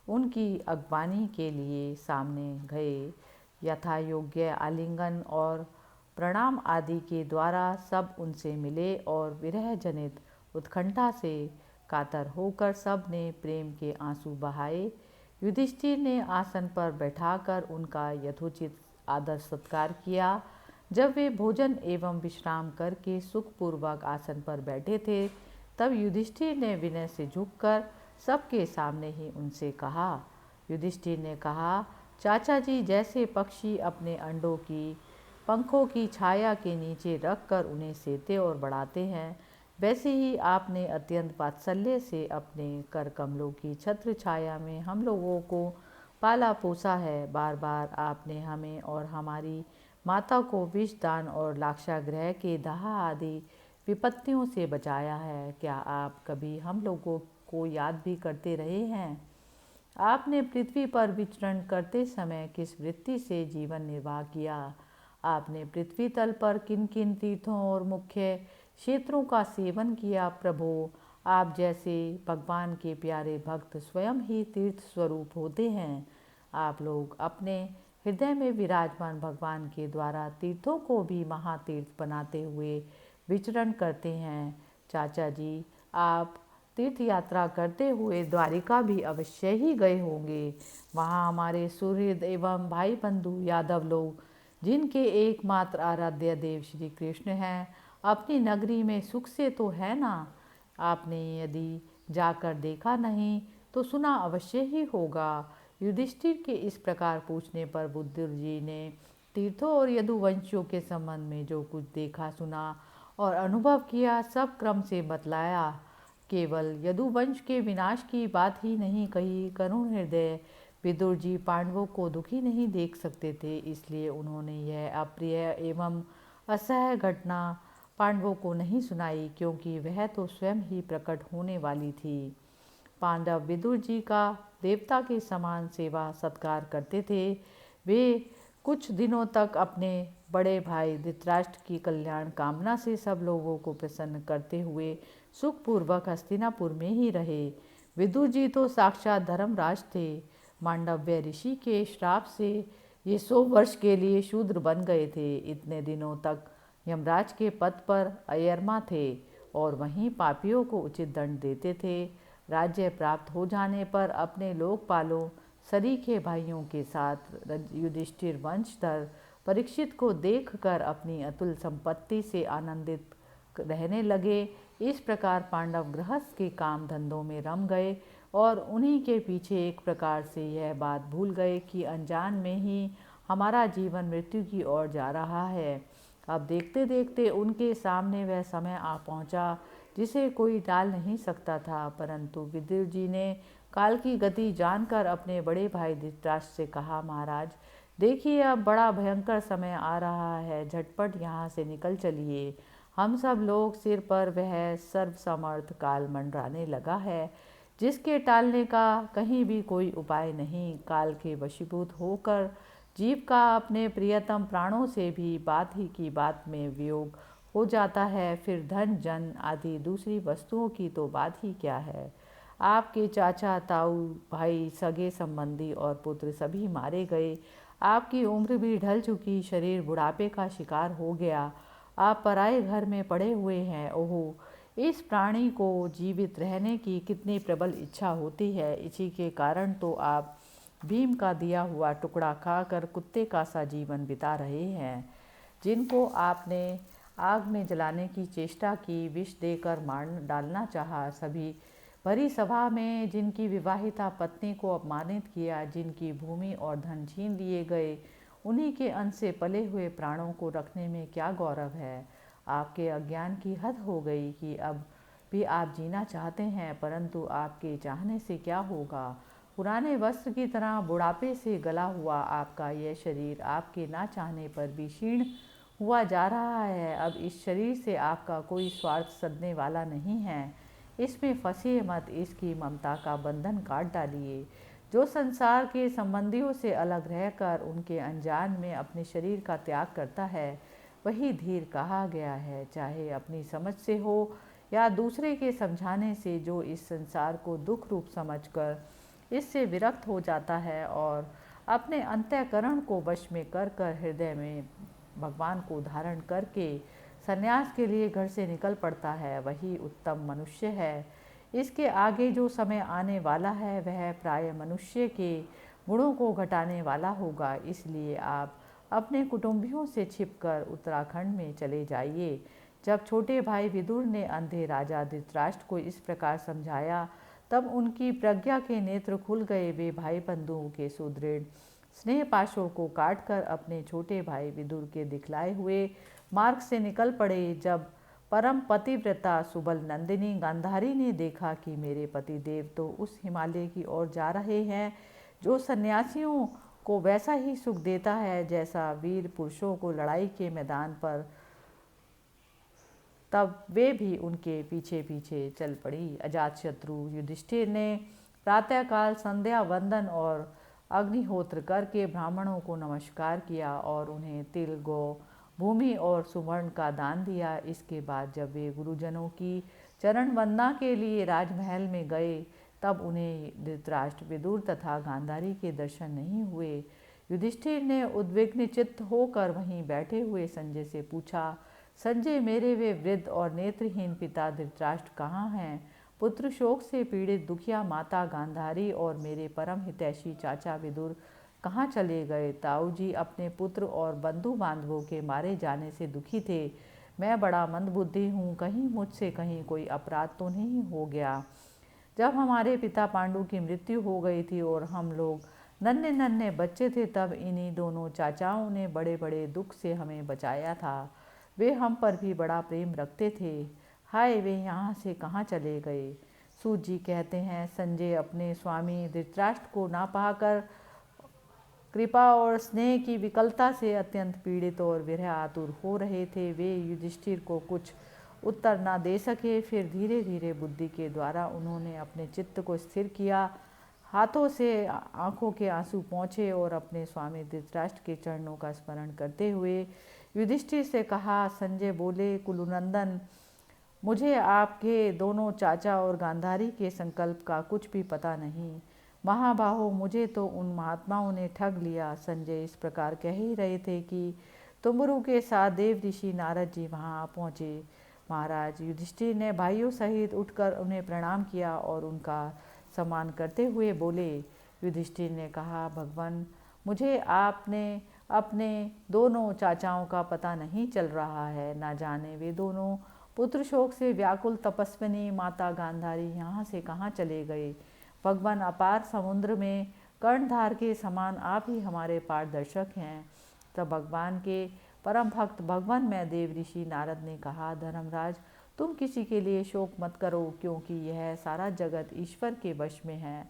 [SPEAKER 1] उनकी अगवानी के लिए सामने गए। यथा योग्य आलिंगन और प्रणाम आदि के द्वारा सब उनसे मिले और विरह जनित उत्कंठा से कातर होकर सब ने प्रेम के आंसू बहाए। युधिष्ठिर ने आसन पर बैठाकर उनका यथोचित आदर सत्कार किया। जब वे भोजन एवं विश्राम करके सुखपूर्वक आसन पर बैठे थे तब युधिष्ठिर ने विनय से झुककर सबके सामने ही उनसे कहा। युधिष्ठिर ने कहा, चाचा जी जैसे पक्षी अपने अंडों की पंखों की छाया के नीचे रखकर उन्हें सेते और बढ़ाते हैं, वैसे ही आपने अत्यंत वात्सल्य से अपने कर कमलों की छत्र छाया में हम लोगों को पाला पोसा है। बार बार आपने हमें और हमारी माता को विष दान और लाक्षागृह के दाह आदि विपत्तियों से बचाया है। क्या आप कभी हम लोगों को याद भी करते रहे हैं? आपने पृथ्वी पर विचरण करते समय किस वृत्ति से जीवन निर्वाह किया? आपने पृथ्वी तल पर किन किन तीर्थों और मुख्य क्षेत्रों का सेवन किया? प्रभो, आप जैसे भगवान के प्यारे भक्त स्वयं ही तीर्थ स्वरूप होते हैं। आप लोग अपने हृदय में विराजमान भगवान के द्वारा तीर्थों को भी महातीर्थ बनाते हुए विचरण करते हैं। चाचा जी, आप तीर्थ यात्रा करते हुए द्वारिका भी अवश्य ही गए होंगे। वहाँ हमारे सुहृद एवं भाई बंधु यादव लोग, जिनके एकमात्र आराध्य देव श्री कृष्ण हैं, अपनी नगरी में सुख से तो है ना? आपने यदि जाकर देखा नहीं तो सुना अवश्य ही होगा। युधिष्ठिर के इस प्रकार पूछने पर बुद्धर जी ने तीर्थों और यदुवंशियों के संबंध में जो कुछ देखा सुना और अनुभव किया सब क्रम से बतलाया। केवल यदुवंश के विनाश की बात ही नहीं कही। करुण हृदय विदुर जी पांडवों को दुखी नहीं देख सकते थे, इसलिए उन्होंने यह अप्रिय एवं असह्य घटना पांडवों को नहीं सुनाई, क्योंकि वह तो स्वयं ही प्रकट होने वाली थी। पांडव विदुर जी का देवता के समान सेवा सत्कार करते थे। वे कुछ दिनों तक अपने बड़े भाई धृतराष्ट्र की कल्याण कामना से सब लोगों को प्रसन्न करते हुए सुखपूर्वक हस्तिनापुर में ही रहे। विदुर जी तो साक्षात धर्मराज थे। मांडव्य ऋषि के श्राप से ये 100 वर्ष के लिए शूद्र बन गए थे। इतने दिनों तक यमराज के पद पर अयरमा थे और वहीं पापियों को उचित दंड देते थे। राज्य प्राप्त हो जाने पर अपने लोकपालों सरीखे भाइयों के साथ युधिष्ठिर वंशधर परीक्षित को देखकर अपनी अतुल संपत्ति से आनंदित रहने लगे। इस प्रकार पांडव गृहस्थ के काम धंधों में रम गए और उन्हीं के पीछे एक प्रकार से यह बात भूल गए कि अनजान में ही हमारा जीवन मृत्यु की ओर जा रहा है। अब देखते देखते उनके सामने वह समय आ पहुंचा जिसे कोई टाल नहीं सकता था। परंतु विदुर जी ने काल की गति जानकर अपने बड़े भाई धृतराष्ट्र से कहा, महाराज देखिए, अब बड़ा भयंकर समय आ रहा है, झटपट यहाँ से निकल चलिए। हम सब लोग सिर पर वह सर्वसमर्थ काल मंडराने लगा है, जिसके टालने का कहीं भी कोई उपाय नहीं। काल के वशीभूत होकर जीव का अपने प्रियतम प्राणों से भी बात ही की बात में वियोग हो जाता है। फिर धन जन आदि दूसरी वस्तुओं की तो बात ही क्या है। आपके चाचा ताऊ भाई सगे संबंधी और पुत्र सभी मारे गए। आपकी उम्र भी ढल चुकी, शरीर बुढ़ापे का शिकार हो गया। आप पराए घर में पड़े हुए हैं। ओहो, इस प्राणी को जीवित रहने की कितनी प्रबल इच्छा होती है। इसी के कारण तो आप भीम का दिया हुआ टुकड़ा खाकर कुत्ते का सा जीवन बिता रहे हैं। जिनको आपने आग में जलाने की चेष्टा की, विष देकर मार डालना चाहा, सभी भरी सभा में जिनकी विवाहिता पत्नी को अपमानित किया, जिनकी भूमि और धन छीन लिए गए, उन्हीं के अंश से पले हुए प्राणों को रखने में क्या गौरव है। आपके अज्ञान की हद हो गई कि अब भी आप जीना चाहते हैं, परंतु आपके चाहने से क्या होगा। पुराने वस्त्र की तरह बुढ़ापे से गला हुआ आपका यह शरीर आपके ना चाहने पर भी क्षीण हुआ जा रहा है। अब इस शरीर से आपका कोई स्वार्थ सधने वाला नहीं है। इसमें फंसिए मत, इसकी ममता का बंधन काट डालिए। जो संसार के संबंधियों से अलग रहकर उनके अनजान में अपने शरीर का त्याग करता है, वही धीर कहा गया है। चाहे अपनी समझ से हो या दूसरे के समझाने से, जो इस संसार को दुख रूप समझकर इससे विरक्त हो जाता है और अपने अंतःकरण को वश में कर हृदय में भगवान को धारण करके संन्यास के लिए घर से निकल पड़ता है, वही उत्तम मनुष्य है। इसके आगे जो समय आने वाला है वह प्राय मनुष्य के गुणों को घटाने वाला होगा। इसलिए आप अपने कुटुंबियों से छिपकर उत्तराखंड में चले जाइए। जब छोटे भाई विदुर ने अंधे राजा धृतराष्ट्र को इस प्रकार समझाया, तब उनकी प्रज्ञा के नेत्र खुल गए। वे भाई बंधुओं के सुदृढ़ स्नेह पाशों को काटकर अपने छोटे भाई विदुर के दिखलाए हुए मार्ग से निकल पड़े। जब परम पतिव्रता सुबल नंदिनी गांधारी ने देखा कि मेरे पतिदेव तो उस हिमालय की ओर जा रहे हैं जो सन्यासियों को वैसा ही सुख देता है जैसा वीर पुरुषों को लड़ाई के मैदान पर, तब वे भी उनके पीछे पीछे चल पड़ी। अजातशत्रु युधिष्ठिर ने प्रातःकाल संध्या वंदन और अग्निहोत्र करके ब्राह्मणों को नमस्कार किया और उन्हें तिल, गौ, भूमि और सुवर्ण का दान दिया। इसके बाद जब वे गुरुजनों की चरण वंदना के लिए राजमहल में गए, तब उन्हें धृतराष्ट्र, विदुर तथा गांधारी के दर्शन नहीं हुए। युधिष्ठिर ने उद्विग्न चित्त होकर वहीं बैठे हुए संजय से पूछा, संजय, मेरे वे वृद्ध और नेत्रहीन पिता धृतराष्ट्र कहाँ हैं? पुत्र शोक से पीड़ित दुखिया माता गांधारी और मेरे परम हितैषी चाचा विदुर कहाँ चले गए? ताऊ जी अपने पुत्र और बंधु बांधवों के मारे जाने से दुखी थे। मैं बड़ा मंदबुद्धि हूँ, कहीं मुझसे कहीं कोई अपराध तो नहीं हो गया। जब हमारे पिता पांडु की मृत्यु हो गई थी और हम लोग नन्हे नन्हे बच्चे थे तब इन्हीं दोनों चाचाओं ने बड़े बड़े दुख से हमें बचाया था। वे हम पर भी बड़ा प्रेम रखते थे। हाय, वे यहाँ से कहाँ चले गए। सूत जी कहते हैं, संजय अपने स्वामी धृतराष्ट्र को ना पाकर कृपा और स्नेह की विकलता से अत्यंत पीड़ित और विरह आतुर हो रहे थे। वे युधिष्ठिर को कुछ उत्तर ना दे सके। फिर धीरे धीरे बुद्धि के द्वारा उन्होंने अपने चित्त को स्थिर किया। हाथों से आंखों के आंसू पहुँचे और अपने स्वामी धृतराष्ट्र के चरणों का स्मरण करते हुए युधिष्ठिर से कहा। संजय बोले, कुलुनंदन, मुझे आपके दोनों चाचा और गांधारी के संकल्प का कुछ भी पता नहीं। महाबाहो, मुझे तो उन महात्माओं ने ठग लिया। संजय इस प्रकार कह ही रहे थे कि तुम्बरु के साथ देव ऋषि नारद जी वहाँ आ पहुँचे। महाराज युधिष्ठिर ने भाइयों सहित उठकर उन्हें प्रणाम किया और उनका सम्मान करते हुए बोले। युधिष्ठिर ने कहा, भगवान, मुझे आपने अपने दोनों चाचाओं का पता नहीं चल रहा है। ना जाने वे दोनों पुत्र शोक से व्याकुल तपस्विनी माता गांधारी यहाँ से कहाँ चले गए। भगवान, अपार समुद्र में कर्णधार के समान आप ही हमारे पारदर्शक हैं। तब भगवान के परम भक्त भगवान में देव ऋषि नारद ने कहा, धर्मराज, तुम किसी के लिए शोक मत करो, क्योंकि यह सारा जगत ईश्वर के वश में है।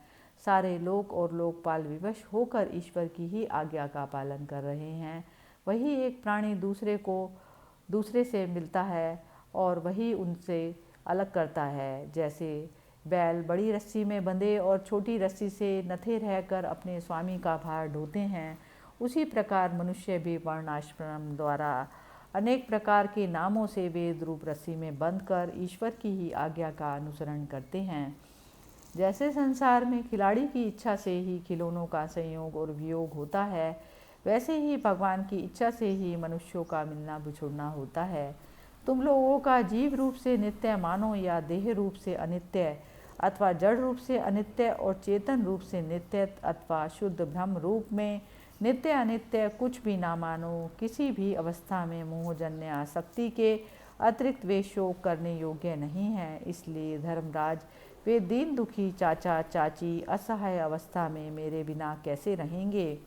[SPEAKER 1] सारे लोक और लोकपाल विवश होकर ईश्वर की ही आज्ञा का पालन कर रहे हैं। वही एक प्राणी दूसरे से मिलता है और वही उनसे अलग करता है। जैसे बैल बड़ी रस्सी में बंधे और छोटी रस्सी से नथे रहकर अपने स्वामी का भार ढोते हैं, उसी प्रकार मनुष्य भी वर्णाश्रम द्वारा अनेक प्रकार के नामों से वेद रूप रस्सी में बंधकर ईश्वर की ही आज्ञा का अनुसरण करते हैं। जैसे संसार में खिलाड़ी की इच्छा से ही खिलौनों का संयोग और वियोग होता है, वैसे ही भगवान की इच्छा से ही मनुष्यों का मिलना बिछुड़ना होता है। तुम लोगों का जीव रूप से नित्य मानो या देह रूप से अनित्य अथवा जड़ रूप से अनित्य और चेतन रूप से नित्य अथवा शुद्ध ब्रह्म रूप में नित्य अनित्य कुछ भी ना मानो। किसी भी अवस्था में मोहजन्य आसक्ति के अतिरिक्त वे शोक करने योग्य नहीं है। इसलिए धर्मराज, वे दीन दुखी चाचा चाची असहाय अवस्था में मेरे बिना कैसे रहेंगे।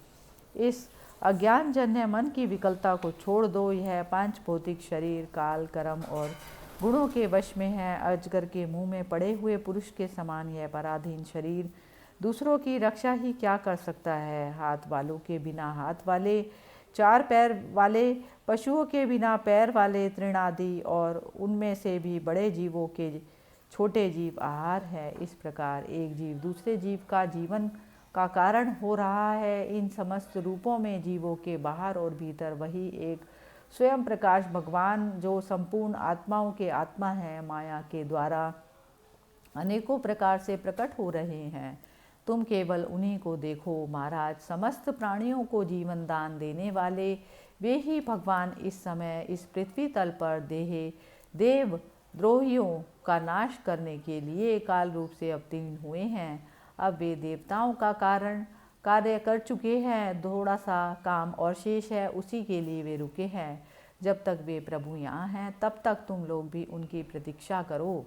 [SPEAKER 1] इस अज्ञानजन्य मन की विकलता को छोड़ दो। यह पांच भौतिक शरीर काल कर्म और गुणों के वश में है। अजगर के मुंह में पड़े हुए पुरुष के समान यह पराधीन शरीर दूसरों की रक्षा ही क्या कर सकता है। हाथ वालों के बिना हाथ वाले, चार पैर वाले पशुओं के बिना पैर वाले तृणादि और उनमें से भी बड़े जीवों के छोटे जीव आहार है। इस प्रकार एक जीव दूसरे जीव का जीवन का कारण हो रहा है। इन समस्त रूपों में जीवों के बाहर और भीतर वही एक स्वयं प्रकाश भगवान, जो संपूर्ण आत्माओं के आत्मा है, माया के द्वारा अनेकों प्रकार से प्रकट हो रहे हैं। तुम केवल उन्हीं को देखो। महाराज, समस्त प्राणियों को जीवन दान देने वाले वे ही भगवान इस समय इस पृथ्वी तल पर देव द्रोहियों का नाश करने के लिए काल रूप से अवतीर्ण हुए हैं। अब वे देवताओं का कार्य कर चुके हैं। थोड़ा सा काम और शेष है, उसी के लिए वे रुके हैं। जब तक वे प्रभु यहाँ हैं, तब तक तुम लोग भी उनकी प्रतीक्षा करो।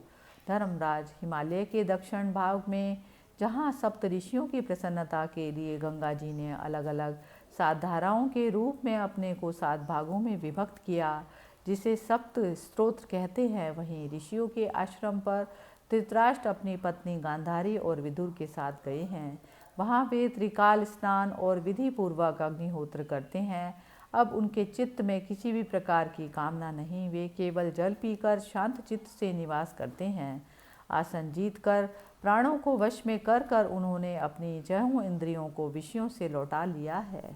[SPEAKER 1] धर्मराज, हिमालय के दक्षिण भाग में जहाँ सप्त ऋषियों की प्रसन्नता के लिए गंगा जी ने अलग अलग 7 धाराओं के रूप में अपने को 7 भागों में विभक्त किया, जिसे सप्त स्तोत्र कहते हैं, वहीं ऋषियों के आश्रम पर धृतराष्ट्र अपनी पत्नी गांधारी और विदुर के साथ गए हैं। वहाँ वे त्रिकाल स्नान और विधि पूर्वक अग्निहोत्र करते हैं। अब उनके चित्त में किसी भी प्रकार की कामना नहीं। वे केवल जल पीकर शांत चित्त से निवास करते हैं। आसन जीत कर प्राणों को वश में कर कर उन्होंने अपनी जहों इंद्रियों को विषयों से लौटा लिया है।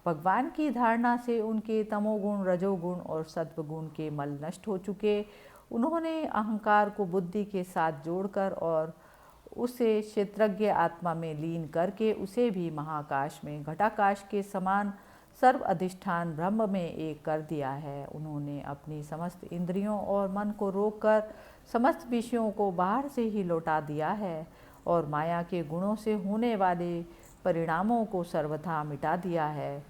[SPEAKER 1] भगवान की धारणा से उनके तमोगुण, रजोगुण और सत्वगुण के मल नष्ट हो चुके। उन्होंने अहंकार को बुद्धि के साथ जोड़कर और उसे क्षेत्रज्ञ आत्मा में लीन करके उसे भी महाकाश में घटाकाश के समान सर्व अधिष्ठान ब्रह्म में एक कर दिया है। उन्होंने अपनी समस्त इंद्रियों और मन को रोककर समस्त विषयों को बाहर से ही लौटा दिया है और माया के गुणों से होने वाले परिणामों को सर्वथा मिटा दिया है।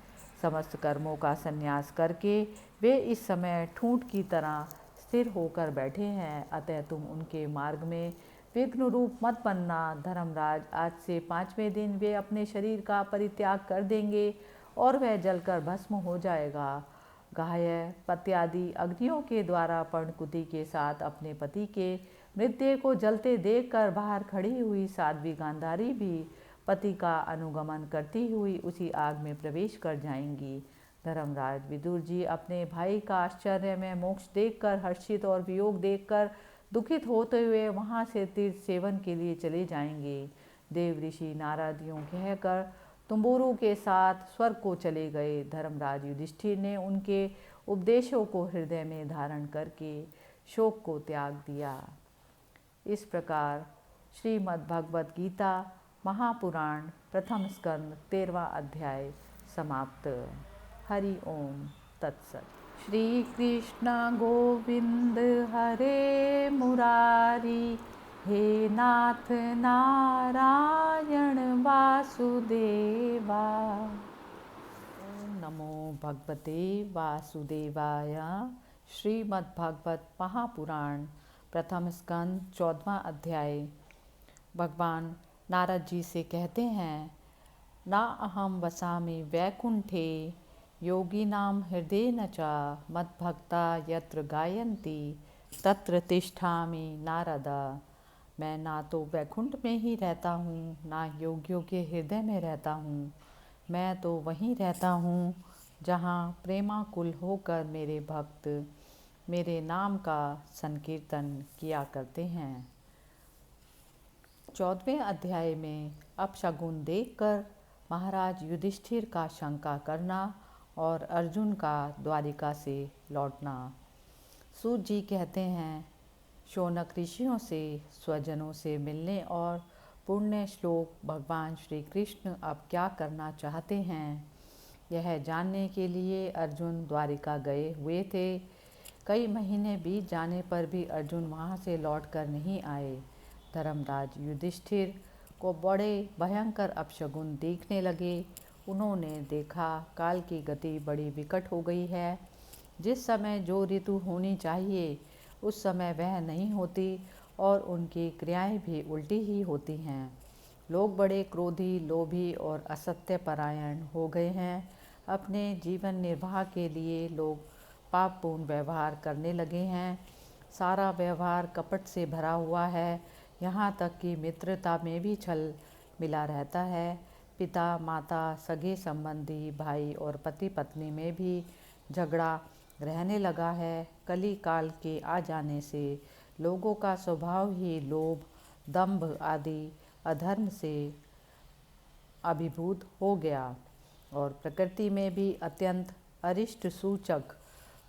[SPEAKER 1] समस्त कर्मों का संन्यास करके वे इस समय ठूंठ की तरह स्थिर होकर बैठे हैं। अतः तुम उनके मार्ग में विघ्न रूप मत बनना धर्मराज। आज से 5वें दिन वे अपने शरीर का परित्याग कर देंगे और वह जलकर भस्म हो जाएगा। गाय पत्यादि अग्नियों के द्वारा पर्णकुटी के साथ अपने पति के मृतदेह को जलते देखकर बाहर खड़ी हुई साध्वी गांधारी भी पति का अनुगमन करती हुई उसी आग में प्रवेश कर जाएंगी। धर्मराज, विदुर जी अपने भाई का आश्चर्य में मोक्ष देखकर हर्षित और वियोग देखकर दुखित होते हुए वहाँ से तीर्थ सेवन के लिए चले जाएंगे। देव ऋषि नारद यूँ कहकर तुम्बुरु के साथ स्वर्ग को चले गए। धर्मराज युधिष्ठिर ने उनके उपदेशों को हृदय में धारण करके शोक को त्याग दिया। इस प्रकार श्रीमद् भगवद गीता महापुराण प्रथम स्कंद 13वां अध्याय समाप्त। हरि ओम तत्सत। श्री कृष्ण गोविंद हरे मुरारी, हे नाथ नारायण वासुदेवा। ओम नमो भगवते वासुदेवाय। श्रीमद्भागवत महापुराण प्रथम स्कंद 14वां अध्याय। भगवान नारद जी से कहते हैं, ना अहम वसामि वैकुंठे योगिनां हृदयेन च मद्भक्ता यत्र गायन्ति तत्र तिष्ठामि नारद। मैं ना तो वैकुंठ में ही रहता हूँ, ना योगियों के हृदय में रहता हूँ। मैं तो वहीं रहता हूँ जहाँ प्रेमाकुल होकर मेरे भक्त मेरे नाम का संकीर्तन किया करते हैं। 14वें अध्याय में अपशगुन देखकर महाराज युधिष्ठिर का शंका करना और अर्जुन का द्वारिका से लौटना। सूत जी कहते हैं, शौनक ऋषियों से स्वजनों से मिलने और पुण्य श्लोक भगवान श्री कृष्ण अब क्या करना चाहते हैं, यह जानने के लिए अर्जुन द्वारिका गए हुए थे। कई महीने बीत जाने पर भी अर्जुन वहाँ से लौटकर नहीं आए। धर्मराज युधिष्ठिर को बड़े भयंकर अपशगुन दिखने लगे। उन्होंने देखा काल की गति बड़ी विकट हो गई है। जिस समय जो ऋतु होनी चाहिए उस समय वह नहीं होती और उनकी क्रियाएं भी उल्टी ही होती हैं। लोग बड़े क्रोधी, लोभी और असत्य परायण हो गए हैं। अपने जीवन निर्वाह के लिए लोग पापपूर्ण व्यवहार करने लगे हैं। सारा व्यवहार कपट से भरा हुआ है। यहाँ तक कि मित्रता में भी छल मिला रहता है। पिता माता, सगे संबंधी, भाई और पति पत्नी में भी झगड़ा रहने लगा है। कली काल के आ जाने से लोगों का स्वभाव ही लोभ, दंभ आदि अधर्म से अभिभूत हो गया और प्रकृति में भी अत्यंत अरिष्ट सूचक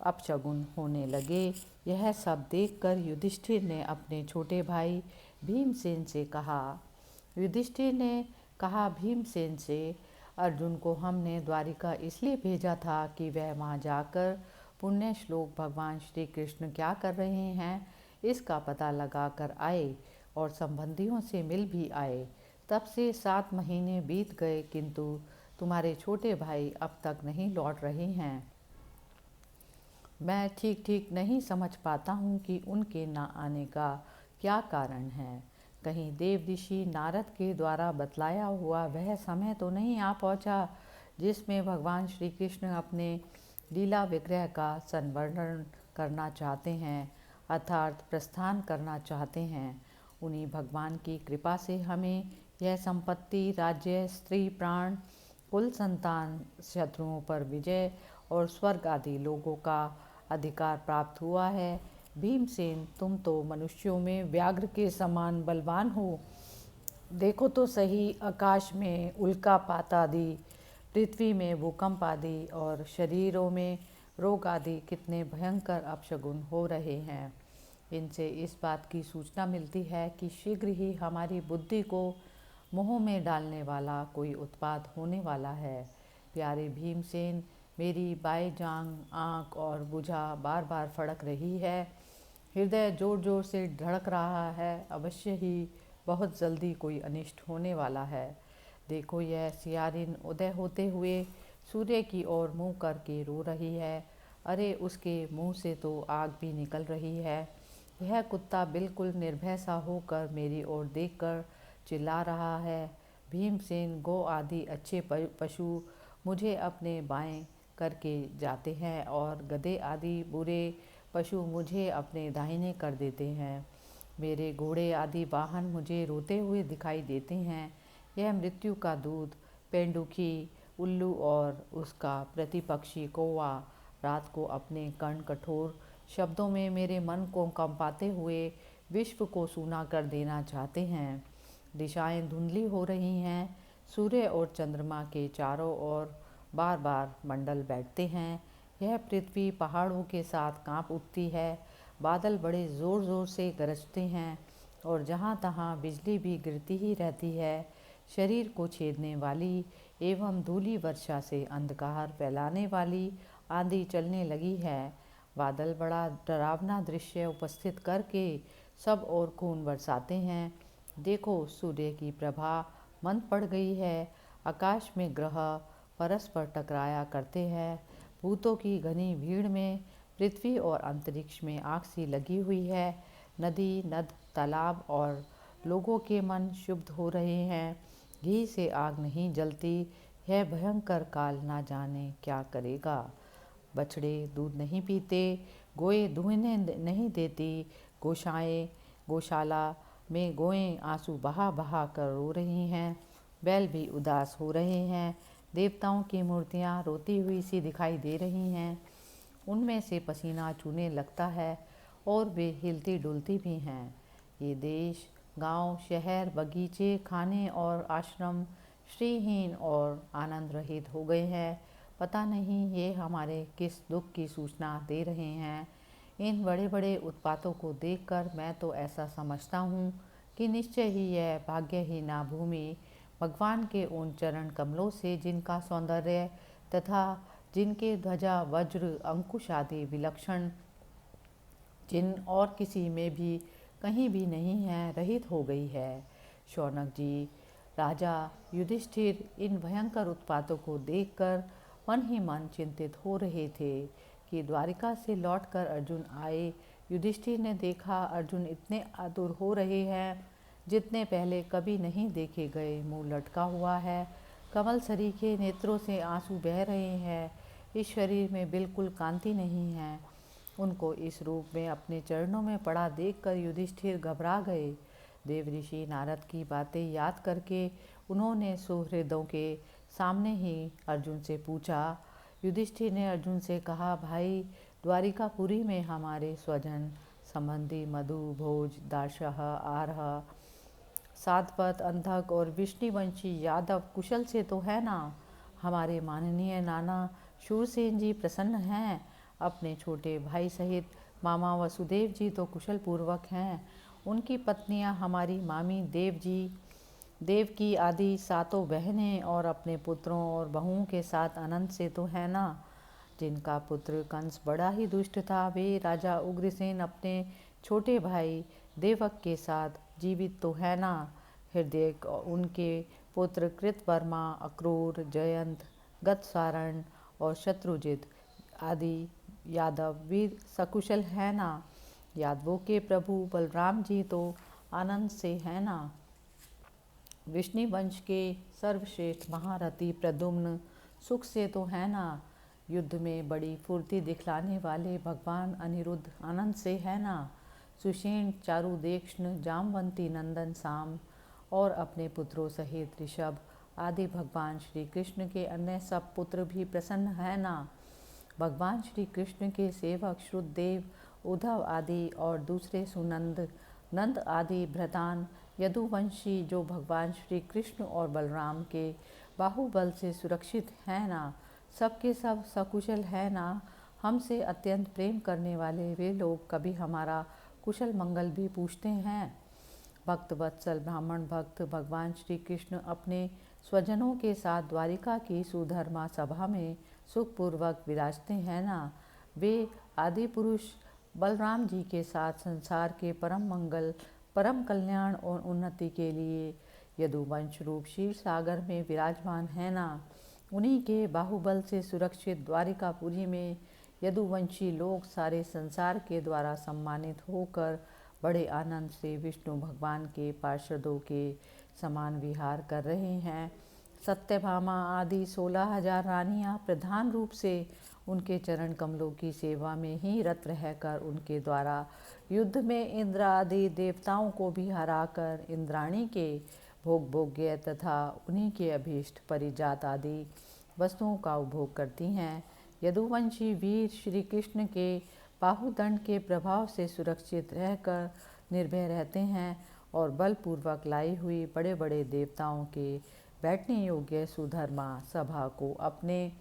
[SPEAKER 1] अपशगुन होने लगे। यह सब देखकर युधिष्ठिर ने अपने छोटे भाई भीमसेन से कहा। युधिष्ठिर ने कहा भीमसेन से, अर्जुन को हमने द्वारिका इसलिए भेजा था कि वह वहाँ जाकर पुण्य श्लोक भगवान श्री कृष्ण क्या कर रहे हैं इसका पता लगा कर आए और संबंधियों से मिल भी आए। तब से 7 महीने बीत गए किंतु तुम्हारे छोटे भाई अब तक नहीं लौट रहे हैं। मैं ठीक ठीक नहीं समझ पाता हूँ कि उनके न आने का क्या कारण है। कहीं देव ऋषि नारद के द्वारा बतलाया हुआ वह समय तो नहीं आ पहुँचा जिसमें भगवान श्री कृष्ण अपने लीला विग्रह का संवर्णन करना चाहते हैं, अर्थात प्रस्थान करना चाहते हैं। उन्हीं भगवान की कृपा से हमें यह संपत्ति, राज्य, स्त्री, प्राण, कुल संतान, शत्रुओं पर विजय और स्वर्ग आदि लोगों का अधिकार प्राप्त हुआ है। भीमसेन, तुम तो मनुष्यों में व्याघ्र के समान बलवान हो। देखो तो सही, आकाश में उल्कापात आदि, पृथ्वी में भूकंप आदि और शरीरों में रोग आदि कितने भयंकर अपशगुन हो रहे हैं। इनसे इस बात की सूचना मिलती है कि शीघ्र ही हमारी बुद्धि को मोह में डालने वाला कोई उत्पात होने वाला है। प्यारे भीमसेन, मेरी बाएं जांघ, आँख और भुजा बार बार फड़क रही है। हृदय जोर जोर से धड़क रहा है। अवश्य ही बहुत जल्दी कोई अनिष्ट होने वाला है। देखो, यह सियारिन उदय होते हुए सूर्य की ओर मुँह करके रो रही है। अरे, उसके मुँह से तो आग भी निकल रही है। यह कुत्ता बिल्कुल निर्भय सा होकर मेरी ओर देखकर चिल्ला रहा है। भीमसेन, गौ आदि अच्छे पशु मुझे अपने बाएं करके जाते हैं और गधे आदि बुरे पशु मुझे अपने दाहिने कर देते हैं। मेरे घोड़े आदि वाहन मुझे रोते हुए दिखाई देते हैं। यह मृत्यु का दूत पेंडुखी उल्लू और उसका प्रतिपक्षी कौवा रात को अपने कर्ण कठोर शब्दों में मेरे मन को कंपाते हुए विश्व को सूना कर देना चाहते हैं। दिशाएं धुंधली हो रही हैं। सूर्य और चंद्रमा के चारों ओर बार बार मंडल बैठते हैं। यह पृथ्वी पहाड़ों के साथ कांप उठती है। बादल बड़े ज़ोर ज़ोर से गरजते हैं और जहाँ तहाँ बिजली भी गिरती ही रहती है। शरीर को छेदने वाली एवं धूली वर्षा से अंधकार फैलाने वाली आंधी चलने लगी है। बादल बड़ा डरावना दृश्य उपस्थित करके सब ओर खून बरसाते हैं। देखो, सूर्य की प्रभा मंद पड़ गई है। आकाश में ग्रह परस्पर टकराया करते हैं। भूतों की घनी भीड़ में पृथ्वी और अंतरिक्ष में आग सी लगी हुई है। नदी, नद, तालाब और लोगों के मन शुद्ध हो रहे हैं। घी से आग नहीं जलती। यह भयंकर काल ना जाने क्या करेगा। बछड़े दूध नहीं पीते, गोए दुहने नहीं देती, गौशाएँ गौशाला में गोएं आंसू बहा बहा कर रो रही हैं। बैल भी उदास हो रहे हैं। देवताओं की मूर्तियाँ रोती हुई सी दिखाई दे रही हैं। उनमें से पसीना चूने लगता है और वे हिलती डुलती भी हैं। ये देश, गांव, शहर, बगीचे, खाने और आश्रम श्रीहीन और आनंद रहित हो गए हैं। पता नहीं ये हमारे किस दुख की सूचना दे रहे हैं। इन बड़े बड़े उत्पातों को देखकर मैं तो ऐसा समझता हूँ कि निश्चय ही यह भाग्यहीना भूमि भगवान के उन चरण कमलों से, जिनका सौंदर्य तथा जिनके ध्वजा वज्र अंकुश आदि विलक्षण चिन्ह और किसी में भी कहीं भी नहीं है, रहित हो गई है। शौनक जी, राजा युधिष्ठिर इन भयंकर उत्पातों को देखकर मन ही मन चिंतित हो रहे थे कि द्वारिका से लौटकर अर्जुन आए। युधिष्ठिर ने देखा अर्जुन इतने आतुर हो रहे हैं जितने पहले कभी नहीं देखे गए। मुंह लटका हुआ है, कमल सरी के नेत्रों से आंसू बह रहे हैं। इस शरीर में बिल्कुल कांति नहीं है। उनको इस रूप में अपने चरणों में पड़ा देखकर युधिष्ठिर घबरा गए। देवऋषि नारद की बातें याद करके उन्होंने सुहृदों के सामने ही अर्जुन से पूछा। युधिष्ठिर ने अर्जुन से कहा, भाई, द्वारिकापुरी में हमारे स्वजन संबंधी मधु, भोज, दाशह, आरह, सातपथ, अंधक और विष्णुवंशी यादव कुशल से तो है ना? हमारे माननीय नाना शूरसेन जी प्रसन्न हैं। अपने छोटे भाई सहित मामा वसुदेव जी तो कुशल पूर्वक हैं। उनकी पत्नियां हमारी मामी देवकी आदि सातों बहनें और अपने पुत्रों और बहुओं के साथ आनंद से तो है ना? जिनका पुत्र कंस बड़ा ही दुष्ट था, वे राजा उग्रसेन अपने छोटे भाई देवक के साथ जीवित तो है ना? हृदय उनके पुत्र कृतवर्मा, अक्रूर, जयंत, गतसारण और शत्रुजित आदि यादव वीर सकुशल है ना? यादवों के प्रभु बलराम जी तो आनंद से है ना? विष्णु वंश के सर्वश्रेष्ठ महारथी प्रद्युम्न सुख से तो है ना? युद्ध में बड़ी फुर्ती दिखलाने वाले भगवान अनिरुद्ध आनंद से है ना? सुषेण, चारुदेक्षण, जामवंती नंदन साम और अपने पुत्रों सहित ऋषभ आदि भगवान श्री कृष्ण के अन्य सब पुत्र भी प्रसन्न है ना? भगवान श्री कृष्ण के सेवक श्रुतदेव, उद्धव आदि और दूसरे सुनंद, नंद आदि भ्रतान, यदुवंशी जो भगवान श्री कृष्ण और बलराम के बाहुबल से सुरक्षित है ना? सबके सब सकुशल है ना? हमसे अत्यंत प्रेम करने वाले वे लोग कभी हमारा कुशल मंगल भी पूछते हैं। भक्त वत्सल ब्राह्मण भक्त भगवान श्री कृष्ण अपने स्वजनों के साथ द्वारिका की सुधर्मा सभा में सुखपूर्वक विराजते हैं ना? वे आदि पुरुष बलराम जी के साथ संसार के परम मंगल, परम कल्याण और उन्नति के लिए यदुवंश रूप क्षीर सागर में विराजमान है ना? उन्हीं के बाहुबल से सुरक्षित द्वारिकापुरी में यदुवंशी लोग सारे संसार के द्वारा सम्मानित होकर बड़े आनंद से विष्णु भगवान के पार्षदों के समान विहार कर रहे हैं। सत्यभामा आदि 16,000 रानियां प्रधान रूप से उनके चरण कमलों की सेवा में ही रत रहकर उनके द्वारा युद्ध में इंद्र आदि देवताओं को भी हराकर इंद्राणी के भोग भोग्य तथा उन्हीं के अभीष्ट परिजात आदि वस्तुओं का उपभोग करती हैं। यदुवंशी वीर श्री कृष्ण के बाहुदंड के प्रभाव से सुरक्षित रहकर निर्भय रहते हैं और बलपूर्वक लाई हुई बड़े बड़े देवताओं के बैठने योग्य सुधर्मा सभा को अपने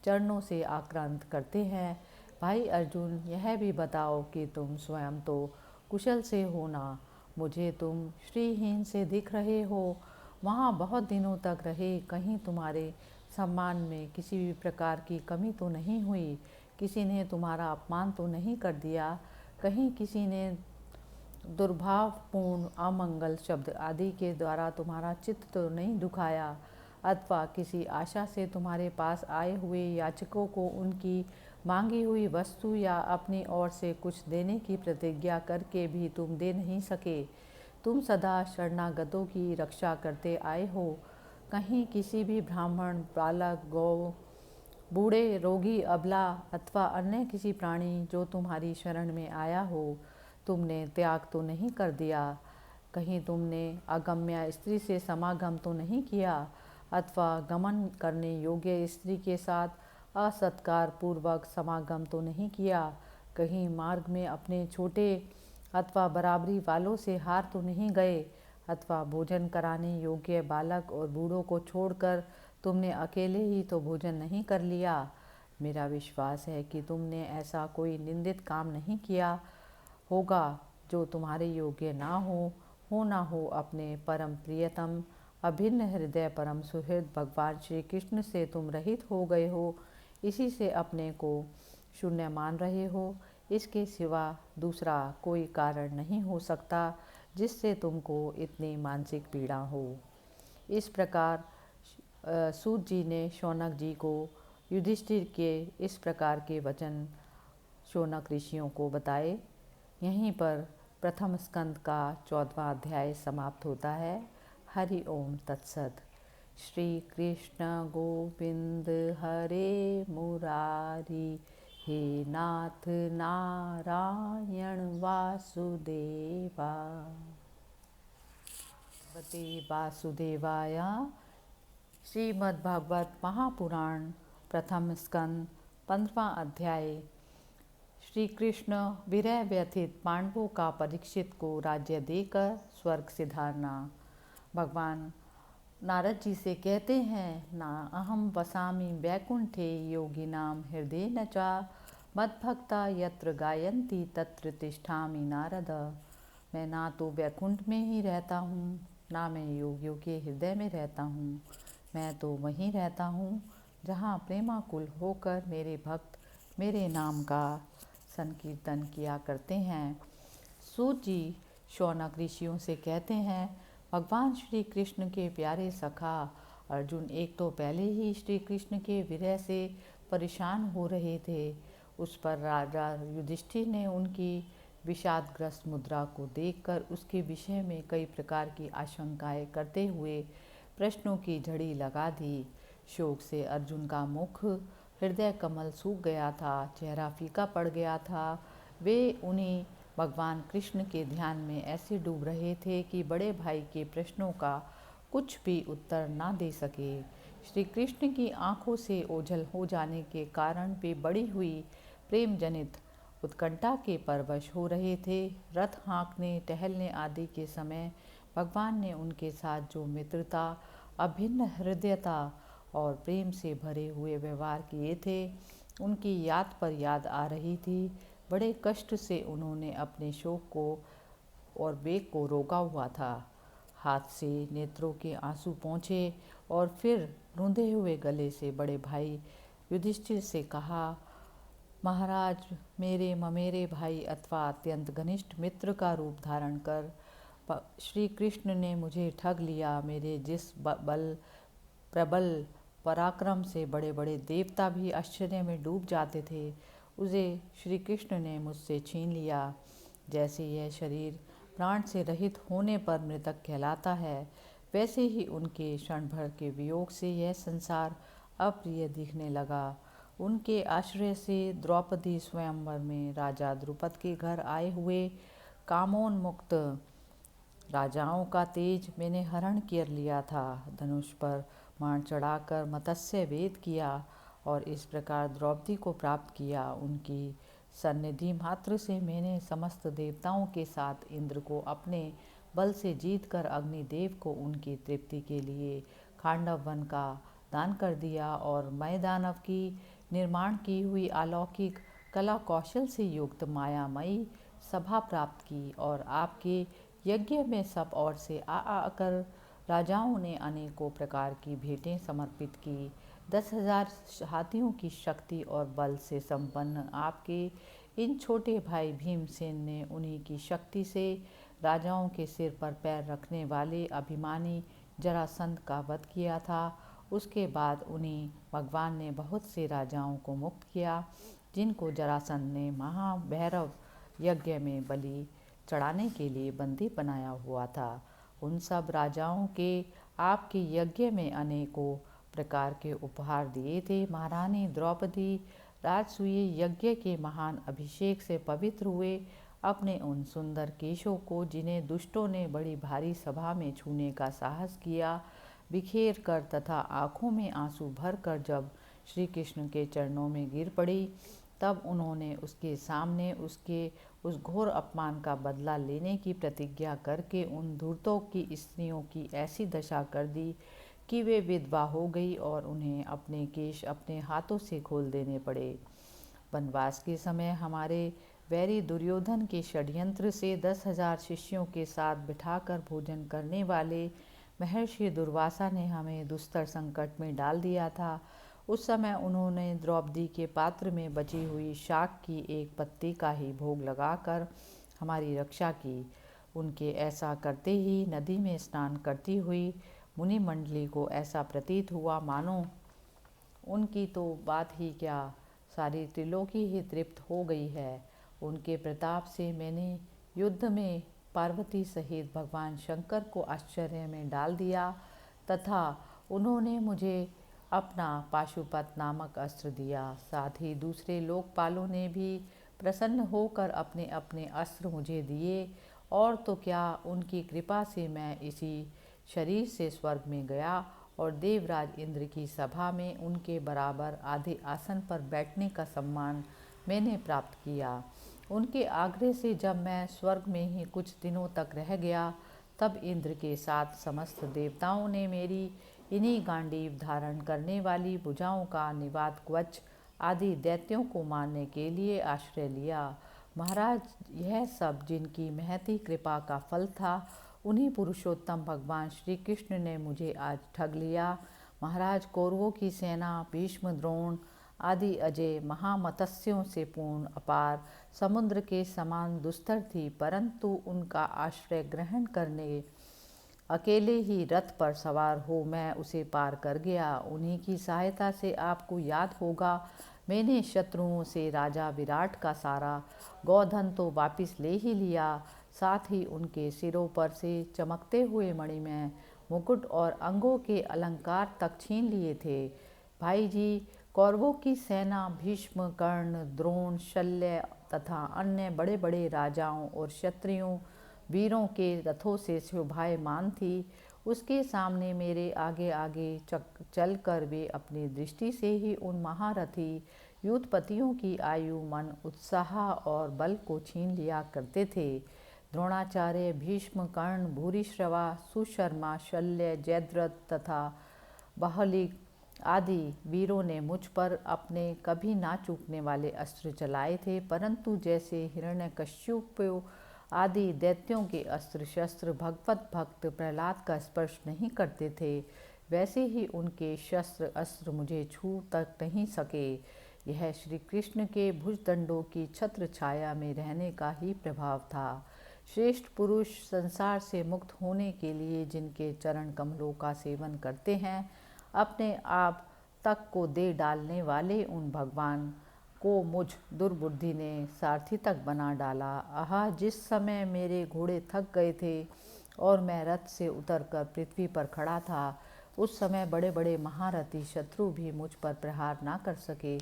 [SPEAKER 1] चरणों से आक्रांत करते हैं। भाई अर्जुन, यह भी बताओ कि तुम स्वयं तो कुशल से हो ना? मुझे तुम श्रीहीन से दिख रहे हो। वहाँ बहुत दिनों तक रहे, कहीं तुम्हारे सम्मान में किसी भी प्रकार की कमी तो नहीं हुई? किसी ने तुम्हारा अपमान तो नहीं कर दिया? कहीं किसी ने दुर्भावपूर्ण अमंगल शब्द आदि के द्वारा तुम्हारा चित्त तो नहीं दुखाया? अथवा किसी आशा से तुम्हारे पास आए हुए याचकों को उनकी मांगी हुई वस्तु या अपनी ओर से कुछ देने की प्रतिज्ञा करके भी तुम दे नहीं सके? तुम सदा शरणागतों की रक्षा करते आए हो। कहीं किसी भी ब्राह्मण, बालक, गौ, बूढ़े, रोगी, अबला अथवा अन्य किसी प्राणी जो तुम्हारी शरण में आया हो, तुमने त्याग तो नहीं कर दिया? कहीं तुमने अगम्या स्त्री से समागम तो नहीं किया? अथवा गमन करने योग्य स्त्री के साथ असत्कार पूर्वक समागम तो नहीं किया? कहीं मार्ग में अपने छोटे अथवा बराबरी वालों से हार तो नहीं गए? अथवा भोजन कराने योग्य बालक और बूढ़ों को छोड़कर तुमने अकेले ही तो भोजन नहीं कर लिया? मेरा विश्वास है कि तुमने ऐसा कोई निंदित काम नहीं किया होगा जो तुम्हारे योग्य ना हो ना हो। अपने परम प्रियतम अभिन्न हृदय परम सुहृद भगवान श्री कृष्ण से तुम रहित हो गए हो। इसी से अपने को शून्य मान रहे हो। इसके सिवा दूसरा कोई कारण नहीं हो सकता जिससे तुमको इतनी मानसिक पीड़ा हो। इस प्रकार सूत जी ने शौनक जी को युधिष्ठिर के इस प्रकार के वचन शौनक ऋषियों को बताए। यहीं पर प्रथम स्कंद का 14वां अध्याय समाप्त होता है। हरि ओम तत्सत। श्री कृष्ण गोविंद हरे मुरारी, हे नाथ नारायण वासुदेवा। भगवते वासुदेवाय। श्रीमद्भागवत महापुराण प्रथम स्कंद 15वां अध्याय। श्री कृष्ण विरह व्यथित पांडवों का परीक्षित को राज्य देकर स्वर्ग सिधारना। भगवान नारद जी से कहते हैं, ना अहम वसामि वैकुंठे योगिनाम हृदय न चा मद्भक्ता यत्र गायन्ति तत्र तिष्ठामि नारद। मैं ना तो वैकुंठ में ही रहता हूँ, ना मैं योगियों के हृदय में रहता हूँ। मैं तो वहीं रहता हूँ जहाँ प्रेमाकुल होकर मेरे भक्त मेरे नाम का संकीर्तन किया करते हैं। सूत जी शौनक ऋषियों से कहते हैं, भगवान श्री कृष्ण के प्यारे सखा अर्जुन एक तो पहले ही श्री कृष्ण के विरह से परेशान हो रहे थे। उस पर राजा युधिष्ठिर ने उनकी विषादग्रस्त मुद्रा को देखकर उसके विषय में कई प्रकार की आशंकाएं करते हुए प्रश्नों की झड़ी लगा दी। शोक से अर्जुन का मुख हृदय कमल सूख गया था, चेहरा फीका पड़ गया था। वे उन्हीं भगवान कृष्ण के ध्यान में ऐसे डूब रहे थे कि बड़े भाई के प्रश्नों का कुछ भी उत्तर ना दे सके। श्री कृष्ण की आंखों से ओझल हो जाने के कारण वे बढ़ी हुई प्रेम जनित उत्कंठा के परवश हो रहे थे। रथ हाँकने टहलने आदि के समय भगवान ने उनके साथ जो मित्रता, अभिन्न हृदयता और प्रेम से भरे हुए व्यवहार किए थे, उनकी याद पर याद आ रही थी। बड़े कष्ट से उन्होंने अपने शोक को और वेग को रोका हुआ था। हाथ से नेत्रों के आंसू पहुँचे और फिर रूंधे हुए गले से बड़े भाई युधिष्ठिर से कहा, महाराज, मेरे ममेरे भाई अथवा अत्यंत घनिष्ठ मित्र का रूप धारण कर श्री कृष्ण ने मुझे ठग लिया। मेरे जिस बल प्रबल पराक्रम से बड़े बड़े देवता भी आश्चर्य में डूब जाते थे, उसे श्री कृष्ण ने मुझसे छीन लिया। जैसे यह शरीर प्राण से रहित होने पर मृतक कहलाता है, वैसे ही उनके क्षण भर के वियोग से यह संसार अप्रिय दिखने लगा। उनके आश्रय से द्रौपदी स्वयंवर में राजा द्रुपद के घर आए हुए कामोन्मुक्त राजाओं का तेज मैंने हरण कर लिया था। धनुष पर बाण चढ़ाकर मत्स्य वेद किया और इस प्रकार द्रौपदी को प्राप्त किया। उनकी सन्निधि मात्र से मैंने समस्त देवताओं के साथ इंद्र को अपने बल से जीतकर अग्निदेव को उनकी तृप्ति के लिए खांडव वन का दान कर दिया और मैदानव की निर्माण की हुई अलौकिक कला कौशल से युक्त मायामयी सभा प्राप्त की। और आपके यज्ञ में सब ओर से आकर राजाओं ने अनेकों प्रकार की भेंटें समर्पित की। 10,000 हाथियों की शक्ति और बल से संपन्न आपके इन छोटे भाई भीमसेन ने उन्हीं की शक्ति से राजाओं के सिर पर पैर रखने वाले अभिमानी जरासंध का वध किया था। उसके बाद उन्हीं भगवान ने बहुत से राजाओं को मुक्त किया, जिनको जरासंध ने महाभैरव यज्ञ में बलि चढ़ाने के लिए बंदी बनाया हुआ था। उन सब राजाओं के आपके यज्ञ में अनेकों प्रकार के उपहार दिए थे। महारानी द्रौपदी राजसूय यज्ञ के महान अभिषेक से पवित्र हुए अपने उन सुंदर केशों को, जिन्हें दुष्टों ने बड़ी भारी सभा में छूने का साहस किया, बिखेर कर तथा आँखों में आंसू भर कर जब श्री कृष्ण के चरणों में गिर पड़ी, तब उन्होंने उसके सामने उसके उस घोर अपमान का बदला लेने की प्रतिज्ञा करके उन धूर्तों की स्त्रियों की ऐसी दशा कर दी कि वे विधवा हो गई और उन्हें अपने केश अपने हाथों से खोल देने पड़े। वनवास के समय हमारे वैरी दुर्योधन के षड्यंत्र से 10,000 शिष्यों के साथ बिठाकर भोजन करने वाले महर्षि दुर्वासा ने हमें दुस्तर संकट में डाल दिया था। उस समय उन्होंने द्रौपदी के पात्र में बची हुई शाक की एक पत्ती का ही भोग लगाकर हमारी रक्षा की। उनके ऐसा करते ही नदी में स्नान करती हुई मुनि मंडली को ऐसा प्रतीत हुआ मानो उनकी तो बात ही क्या, सारी त्रिलोकी ही तृप्त हो गई है। उनके प्रताप से मैंने युद्ध में पार्वती सहित भगवान शंकर को आश्चर्य में डाल दिया तथा उन्होंने मुझे अपना पाशुपत नामक अस्त्र दिया। साथ ही दूसरे लोकपालों ने भी प्रसन्न होकर अपने अपने अस्त्र मुझे दिए, और तो क्या, उनकी कृपा से मैं इसी शरीर से स्वर्ग में गया और देवराज इंद्र की सभा में उनके बराबर आधे आसन पर बैठने का सम्मान मैंने प्राप्त किया। उनके आग्रह से जब मैं स्वर्ग में ही कुछ दिनों तक रह गया, तब इंद्र के साथ समस्त देवताओं ने मेरी इन्हीं गांडीव धारण करने वाली भुजाओं का निवात कवच आदि दैत्यों को मारने के लिए आश्रय लिया। महाराज, यह सब जिनकी महती कृपा का फल था, उन्हीं पुरुषोत्तम भगवान श्री कृष्ण ने मुझे आज ठग लिया। महाराज, कौरवों की सेना भीष्म, द्रोण आदि अजय महामत्स्यों से पूर्ण अपार समुद्र के समान दुस्तर थी, परंतु उनका आश्रय ग्रहण करने अकेले ही रथ पर सवार हो मैं उसे पार कर गया। उन्हीं की सहायता से आपको याद होगा, मैंने शत्रुओं से राजा विराट का सारा गौधन तो वापिस ले ही लिया, साथ ही उनके सिरों पर से चमकते हुए मणिमय मुकुट और अंगों के अलंकार तक छीन लिए थे। भाई जी, कौरवों की सेना भीष्म, कर्ण, द्रोण, शल्य तथा अन्य बड़े बड़े राजाओं और क्षत्रियों वीरों के रथों से शोभायमान थी। उसके सामने मेरे आगे आगे चल कर वे अपनी दृष्टि से ही उन महारथी युद्धपतियों की आयु, मन, उत्साह और बल को छीन लिया करते थे। द्रोणाचार्य, भीष्म, कर्ण, भूरिश्रवा, सुशर्मा, शल्य, जयद्रथ तथा बाहुलिक आदि वीरों ने मुझ पर अपने कभी ना चूकने वाले अस्त्र चलाए थे, परंतु जैसे हिरण्यकश्यप आदि दैत्यों के अस्त्र शस्त्र भगवत भक्त प्रहलाद का स्पर्श नहीं करते थे, वैसे ही उनके शस्त्र अस्त्र मुझे छू तक नहीं सके। यह श्री कृष्ण के भुजदंडों की छत्र छाया में रहने का ही प्रभाव था। श्रेष्ठ पुरुष संसार से मुक्त होने के लिए जिनके चरण कमलों का सेवन करते हैं, अपने आप तक को दे डालने वाले उन भगवान को मुझ दुर्बुद्धि ने सारथी तक बना डाला। आहा, जिस समय मेरे घोड़े थक गए थे और मैं रथ से उतरकर पृथ्वी पर खड़ा था, उस समय बड़े बड़े महारथी शत्रु भी मुझ पर प्रहार ना कर सके,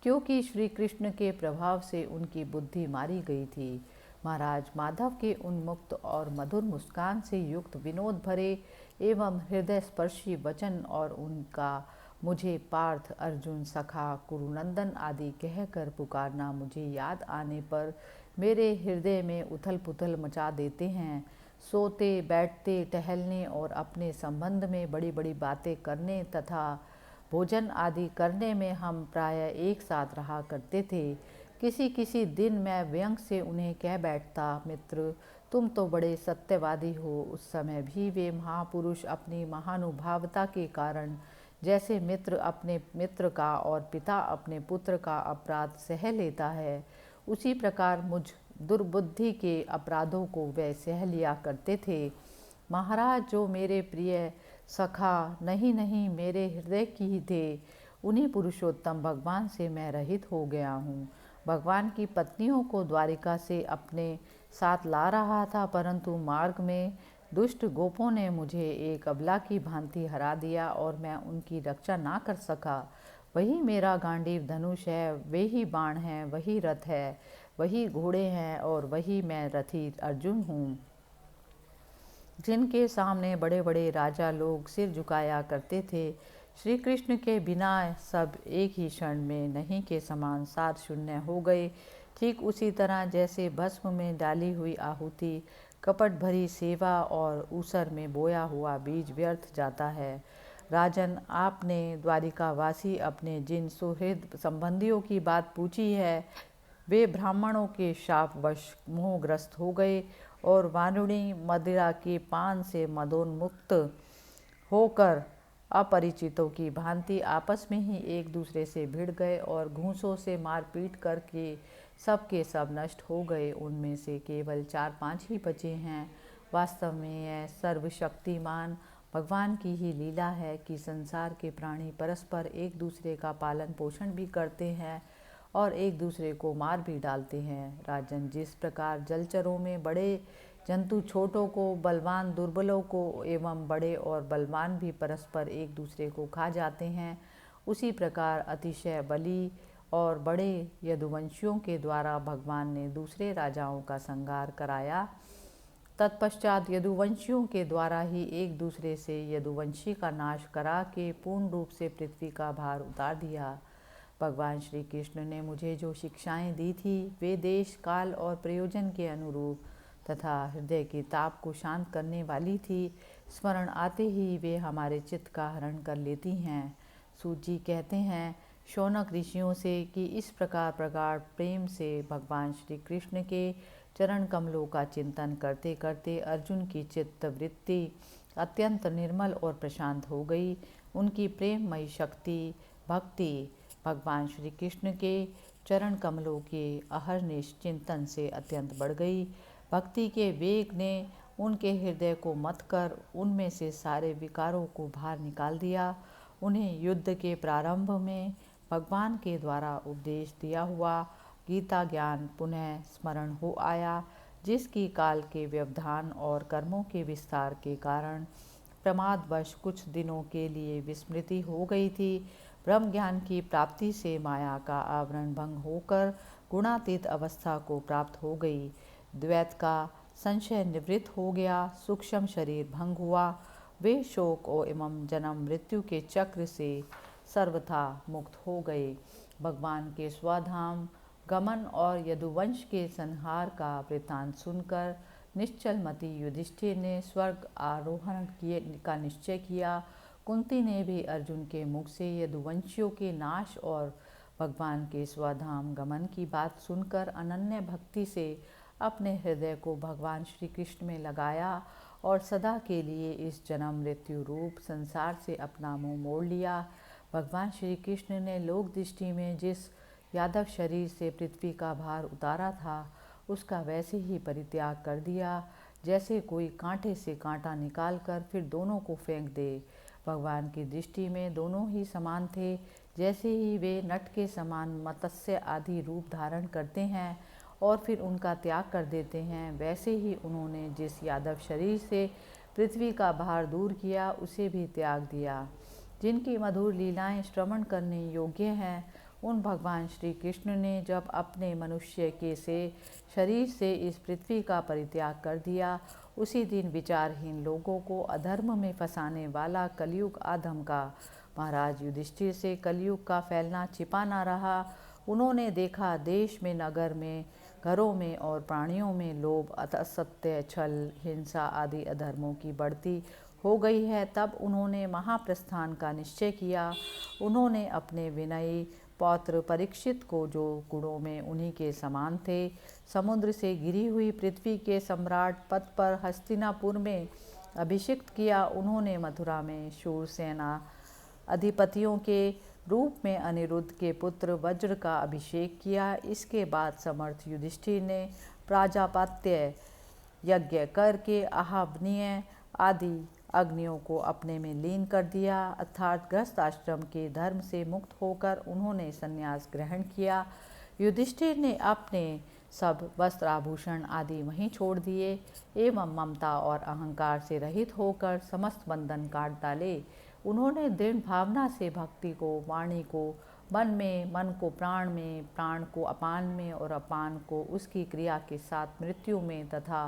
[SPEAKER 1] क्योंकि श्री कृष्ण के प्रभाव से उनकी बुद्धि मारी गई थी। महाराज माधव के उन्मुक्त और मधुर मुस्कान से युक्त विनोद भरे एवं हृदय स्पर्शी वचन और उनका मुझे पार्थ, अर्जुन, सखा, कुरुनंदन आदि कहकर पुकारना मुझे याद आने पर मेरे हृदय में उथल पुथल मचा देते हैं। सोते, बैठते, टहलने और अपने संबंध में बड़ी बड़ी बातें करने तथा भोजन आदि करने में हम प्रायः एक साथ रहा करते थे। किसी किसी दिन मैं व्यंग से उन्हें कह बैठता, मित्र, तुम तो बड़े सत्यवादी हो। उस समय भी वे महापुरुष अपनी महानुभावता के कारण जैसे मित्र अपने मित्र का और पिता अपने पुत्र का अपराध सह लेता है, उसी प्रकार मुझ दुर्बुद्धि के अपराधों को वे सह लिया करते थे। महाराज, जो मेरे प्रिय सखा नहीं मेरे हृदय की ही थे, उन्हीं पुरुषोत्तम भगवान से मैं रहित हो गया हूँ। भगवान की पत्नियों को द्वारिका से अपने साथ ला रहा था, परंतु मार्ग में दुष्ट गोपों ने मुझे एक अबला की भांति हरा दिया और मैं उनकी रक्षा ना कर सका। वही मेरा गांडीव धनुष है, वे ही बाण हैं, वही रथ है, वही घोड़े हैं और वही मैं रथी अर्जुन हूँ, जिनके सामने बड़े बड़े राजा लोग सिर झुकाया करते थे। श्री कृष्ण के बिना सब एक ही क्षण में नहीं के समान सार शून्य हो गए। ठीक उसी तरह जैसे भस्म में डाली हुई आहुति, कपट भरी सेवा और ऊसर में बोया हुआ बीज व्यर्थ जाता है। राजन, आपने द्वारिकावासी अपने जिन सुहृद संबंधियों की बात पूछी है, वे ब्राह्मणों के शापवश मोहग्रस्त हो गए और वारुणी मदिरा के पान से मदोन्मुक्त होकर अपरिचितों की भांति आपस में ही एक दूसरे से भिड़ गए और घूंसों से मारपीट करके सब के सब नष्ट हो गए। उनमें से केवल 4-5 ही बचे हैं। वास्तव में यह सर्वशक्तिमान भगवान की ही लीला है कि संसार के प्राणी परस्पर एक दूसरे का पालन पोषण भी करते हैं और एक दूसरे को मार भी डालते हैं। राजन, जिस प्रकार जलचरों में बड़े जंतु छोटों को, बलवान दुर्बलों को एवं बड़े और बलवान भी परस्पर एक दूसरे को खा जाते हैं, उसी प्रकार अतिशय बली और बड़े यदुवंशियों के द्वारा भगवान ने दूसरे राजाओं का संहार कराया। तत्पश्चात यदुवंशियों के द्वारा ही एक दूसरे से यदुवंशी का नाश करा के पूर्ण रूप से पृथ्वी का भार उतार दिया। भगवान श्री कृष्ण ने मुझे जो शिक्षाएं दी थी, वे देश, काल और प्रयोजन के अनुरूप तथा हृदय के ताप को शांत करने वाली थी। स्मरण आते ही वे हमारे चित्त का हरण कर लेती हैं। सूत जी कहते हैं शौनक ऋषियों से कि इस प्रकार प्रगाढ़ प्रेम से भगवान श्री कृष्ण के चरण कमलों का चिंतन करते करते अर्जुन की चित्त वृत्ति अत्यंत निर्मल और प्रशांत हो गई। उनकी प्रेममयी शक्ति, भक्ति भगवान श्री कृष्ण के चरण कमलों के अहर्निश चिंतन से अत्यंत बढ़ गई। भक्ति के वेग ने उनके हृदय को मथ कर उनमें से सारे विकारों को बाहर निकाल दिया। उन्हें युद्ध के प्रारंभ में भगवान के द्वारा उपदेश दिया हुआ गीता ज्ञान पुनः स्मरण हो आया, जिसकी काल के व्यवधान और कर्मों के विस्तार के कारण प्रमादवश कुछ दिनों के लिए विस्मृति हो गई थी। ब्रह्म ज्ञान की प्राप्ति से माया का आवरण भंग होकर गुणातीत अवस्था को प्राप्त हो गई। द्वैत का संशय निवृत्त हो गया, सूक्ष्म शरीर भंग हुआ। वे शोक और एवं जन्म मृत्यु के चक्र से सर्वथा मुक्त हो गए। भगवान के स्वधाम गमन और यदुवंश के संहार का वृत्तांत सुनकर निश्चल मति युधिष्ठिर ने स्वर्ग आरोहण का निश्चय किया। कुंती ने भी अर्जुन के मुख से यदुवंशियों के नाश और भगवान के स्वधाम गमन की बात सुनकर अनन्य भक्ति से अपने हृदय को भगवान श्री कृष्ण में लगाया और सदा के लिए इस जन्म मृत्यु रूप संसार से अपना मुंह मोड़ लिया। भगवान श्री कृष्ण ने लोक दृष्टि में जिस यादव शरीर से पृथ्वी का भार उतारा था, उसका वैसे ही परित्याग कर दिया जैसे कोई कांटे से कांटा निकालकर फिर दोनों को फेंक दे। भगवान की दृष्टि में दोनों ही समान थे, जैसे ही वे नट के समान मत्स्य आदि रूप धारण करते हैं और फिर उनका त्याग कर देते हैं, वैसे ही उन्होंने जिस यादव शरीर से पृथ्वी का भार दूर किया उसे भी त्याग दिया। जिनकी मधुर लीलाएं श्रवण करने योग्य हैं, उन भगवान श्री कृष्ण ने जब अपने मनुष्य के से शरीर से इस पृथ्वी का परित्याग कर दिया, उसी दिन विचारहीन लोगों को अधर्म में फंसाने वाला कलयुग आधम का महाराज युधिष्ठिर से कलयुग का फैलना छिपा न रहा। उन्होंने देखा देश में, नगर में, घरों में और प्राणियों में लोभ, असत्य, छल, हिंसा आदि अधर्मों की बढ़ती हो गई है। तब उन्होंने महाप्रस्थान का निश्चय किया। उन्होंने अपने विनयी पौत्र परीक्षित को, जो गुणों में उन्हीं के समान थे, समुद्र से गिरी हुई पृथ्वी के सम्राट पद पर हस्तिनापुर में अभिषिक्त किया। उन्होंने मथुरा में शूरसेना अधिपतियों के रूप में अनिरुद्ध के पुत्र वज्र का अभिषेक किया। इसके बाद समर्थ युधिष्ठिर ने प्राजापत्य यज्ञ करके आह्वनीय आदि अग्नियों को अपने में लीन कर दिया, अर्थात गृहस्थ आश्रम के धर्म से मुक्त होकर उन्होंने संन्यास ग्रहण किया। युधिष्ठिर ने अपने सब वस्त्र आभूषण आदि वहीं छोड़ दिए एवं ममता और अहंकार से रहित होकर समस्त बंधन काट डाले। उन्होंने दृढ़ भावना से भक्ति को, वाणी को मन में, मन को प्राण में, प्राण को अपान में और अपान को उसकी क्रिया के साथ मृत्यु में तथा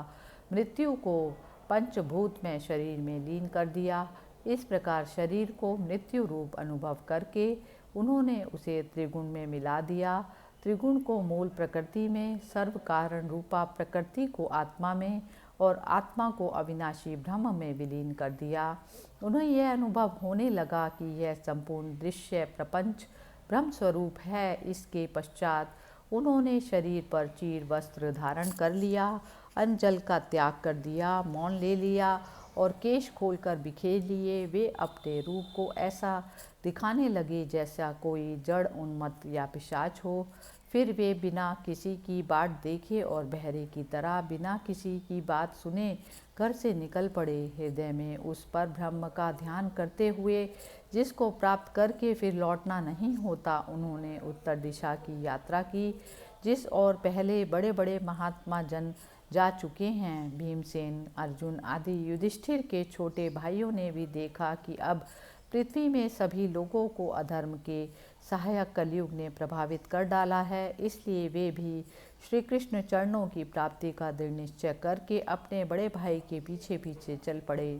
[SPEAKER 1] मृत्यु को पंचभूत में शरीर में लीन कर दिया। इस प्रकार शरीर को मृत्यु रूप अनुभव करके उन्होंने उसे त्रिगुण में मिला दिया। त्रिगुण को मूल प्रकृति में, सर्व कारण रूपा प्रकृति को आत्मा में और आत्मा को अविनाशी ब्रह्म में विलीन कर दिया। उन्हें यह अनुभव होने लगा कि यह संपूर्ण दृश्य प्रपंच ब्रह्म स्वरूप है। इसके पश्चात उन्होंने शरीर पर चीर वस्त्र धारण कर लिया, अन्न जल का त्याग कर दिया, मौन ले लिया और केश खोलकर बिखेर लिए। वे अपने रूप को ऐसा दिखाने लगे जैसा कोई जड़ उन्मत्त या पिशाच हो। फिर वे बिना किसी की बाट देखे और बहरे की तरह बिना किसी की बात सुने घर से निकल पड़े। हृदय में उस पर ब्रह्म का ध्यान करते हुए, जिसको प्राप्त करके फिर लौटना नहीं होता, उन्होंने उत्तर दिशा की यात्रा की, जिस ओर पहले बड़े बड़े महात्मा जन जा चुके हैं। भीमसेन, अर्जुन आदि युधिष्ठिर के छोटे भाइयों ने भी देखा कि अब पृथ्वी में सभी लोगों को अधर्म के सहायक कलयुग ने प्रभावित कर डाला है। इसलिए वे भी श्री कृष्ण चरणों की प्राप्ति का दृढ़ निश्चय करके अपने बड़े भाई के पीछे पीछे चल पड़े।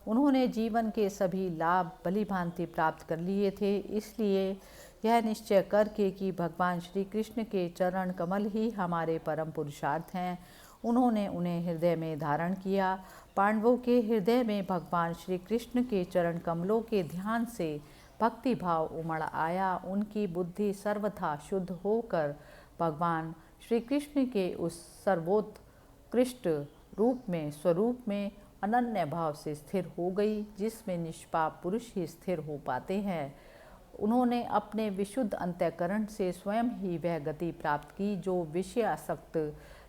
[SPEAKER 1] उन्होंने जीवन के सभी लाभ भली भांति प्राप्त कर लिए थे। इसलिए यह निश्चय करके कि भगवान श्री कृष्ण के चरण कमल ही हमारे परम पुरुषार्थ हैं, उन्होंने उन्हें हृदय में धारण किया। पांडवों के हृदय में भगवान श्री कृष्ण के चरण कमलों के ध्यान से भक्ति भाव उमड़ आया। उनकी बुद्धि सर्वथा शुद्ध होकर भगवान श्री कृष्ण के उस सर्वोत्कृष्ट रूप में, स्वरूप में अनन्य भाव से स्थिर हो गई, जिसमें निष्पाप पुरुष ही स्थिर हो पाते हैं। उन्होंने अपने विशुद्ध अंतःकरण से स्वयं ही वह गति प्राप्त की जो विषय आसक्त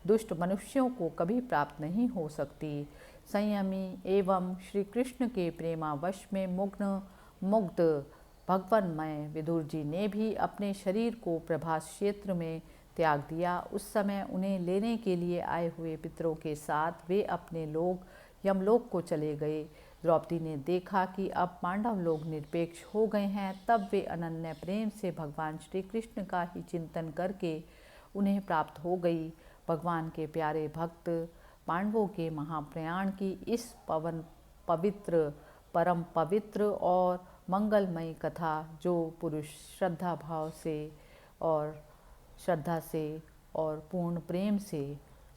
[SPEAKER 1] दुष्ट मनुष्यों को कभी प्राप्त नहीं हो सकती। संयमी एवं श्री कृष्ण के प्रेमावश में मुग्ध भगवन्मय विदुर जी ने भी अपने शरीर को प्रभास क्षेत्र में त्याग दिया। उस समय उन्हें लेने के लिए आए हुए पितरों के साथ वे अपने लोग यमलोक को चले गए। द्रौपदी ने देखा कि अब पांडव लोग निरपेक्ष हो गए हैं। तब वे अनन्य प्रेम से भगवान श्री कृष्ण का ही चिंतन करके उन्हें प्राप्त हो गई। भगवान के प्यारे भक्त पांडवों के महाप्रयाण की इस पवित्र, परम पवित्र और मंगलमयी कथा जो पुरुष श्रद्धा से और पूर्ण प्रेम से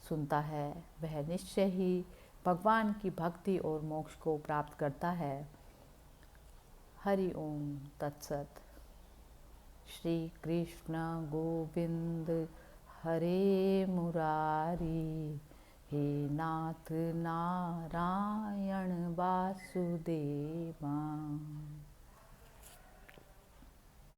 [SPEAKER 1] सुनता है, वह निश्चय ही भगवान की भक्ति और मोक्ष को प्राप्त करता है। हरि ओम तत्सत। श्री कृष्ण गोविंद हरे मुरारी, हे नाथ नारायण वासुदेवा।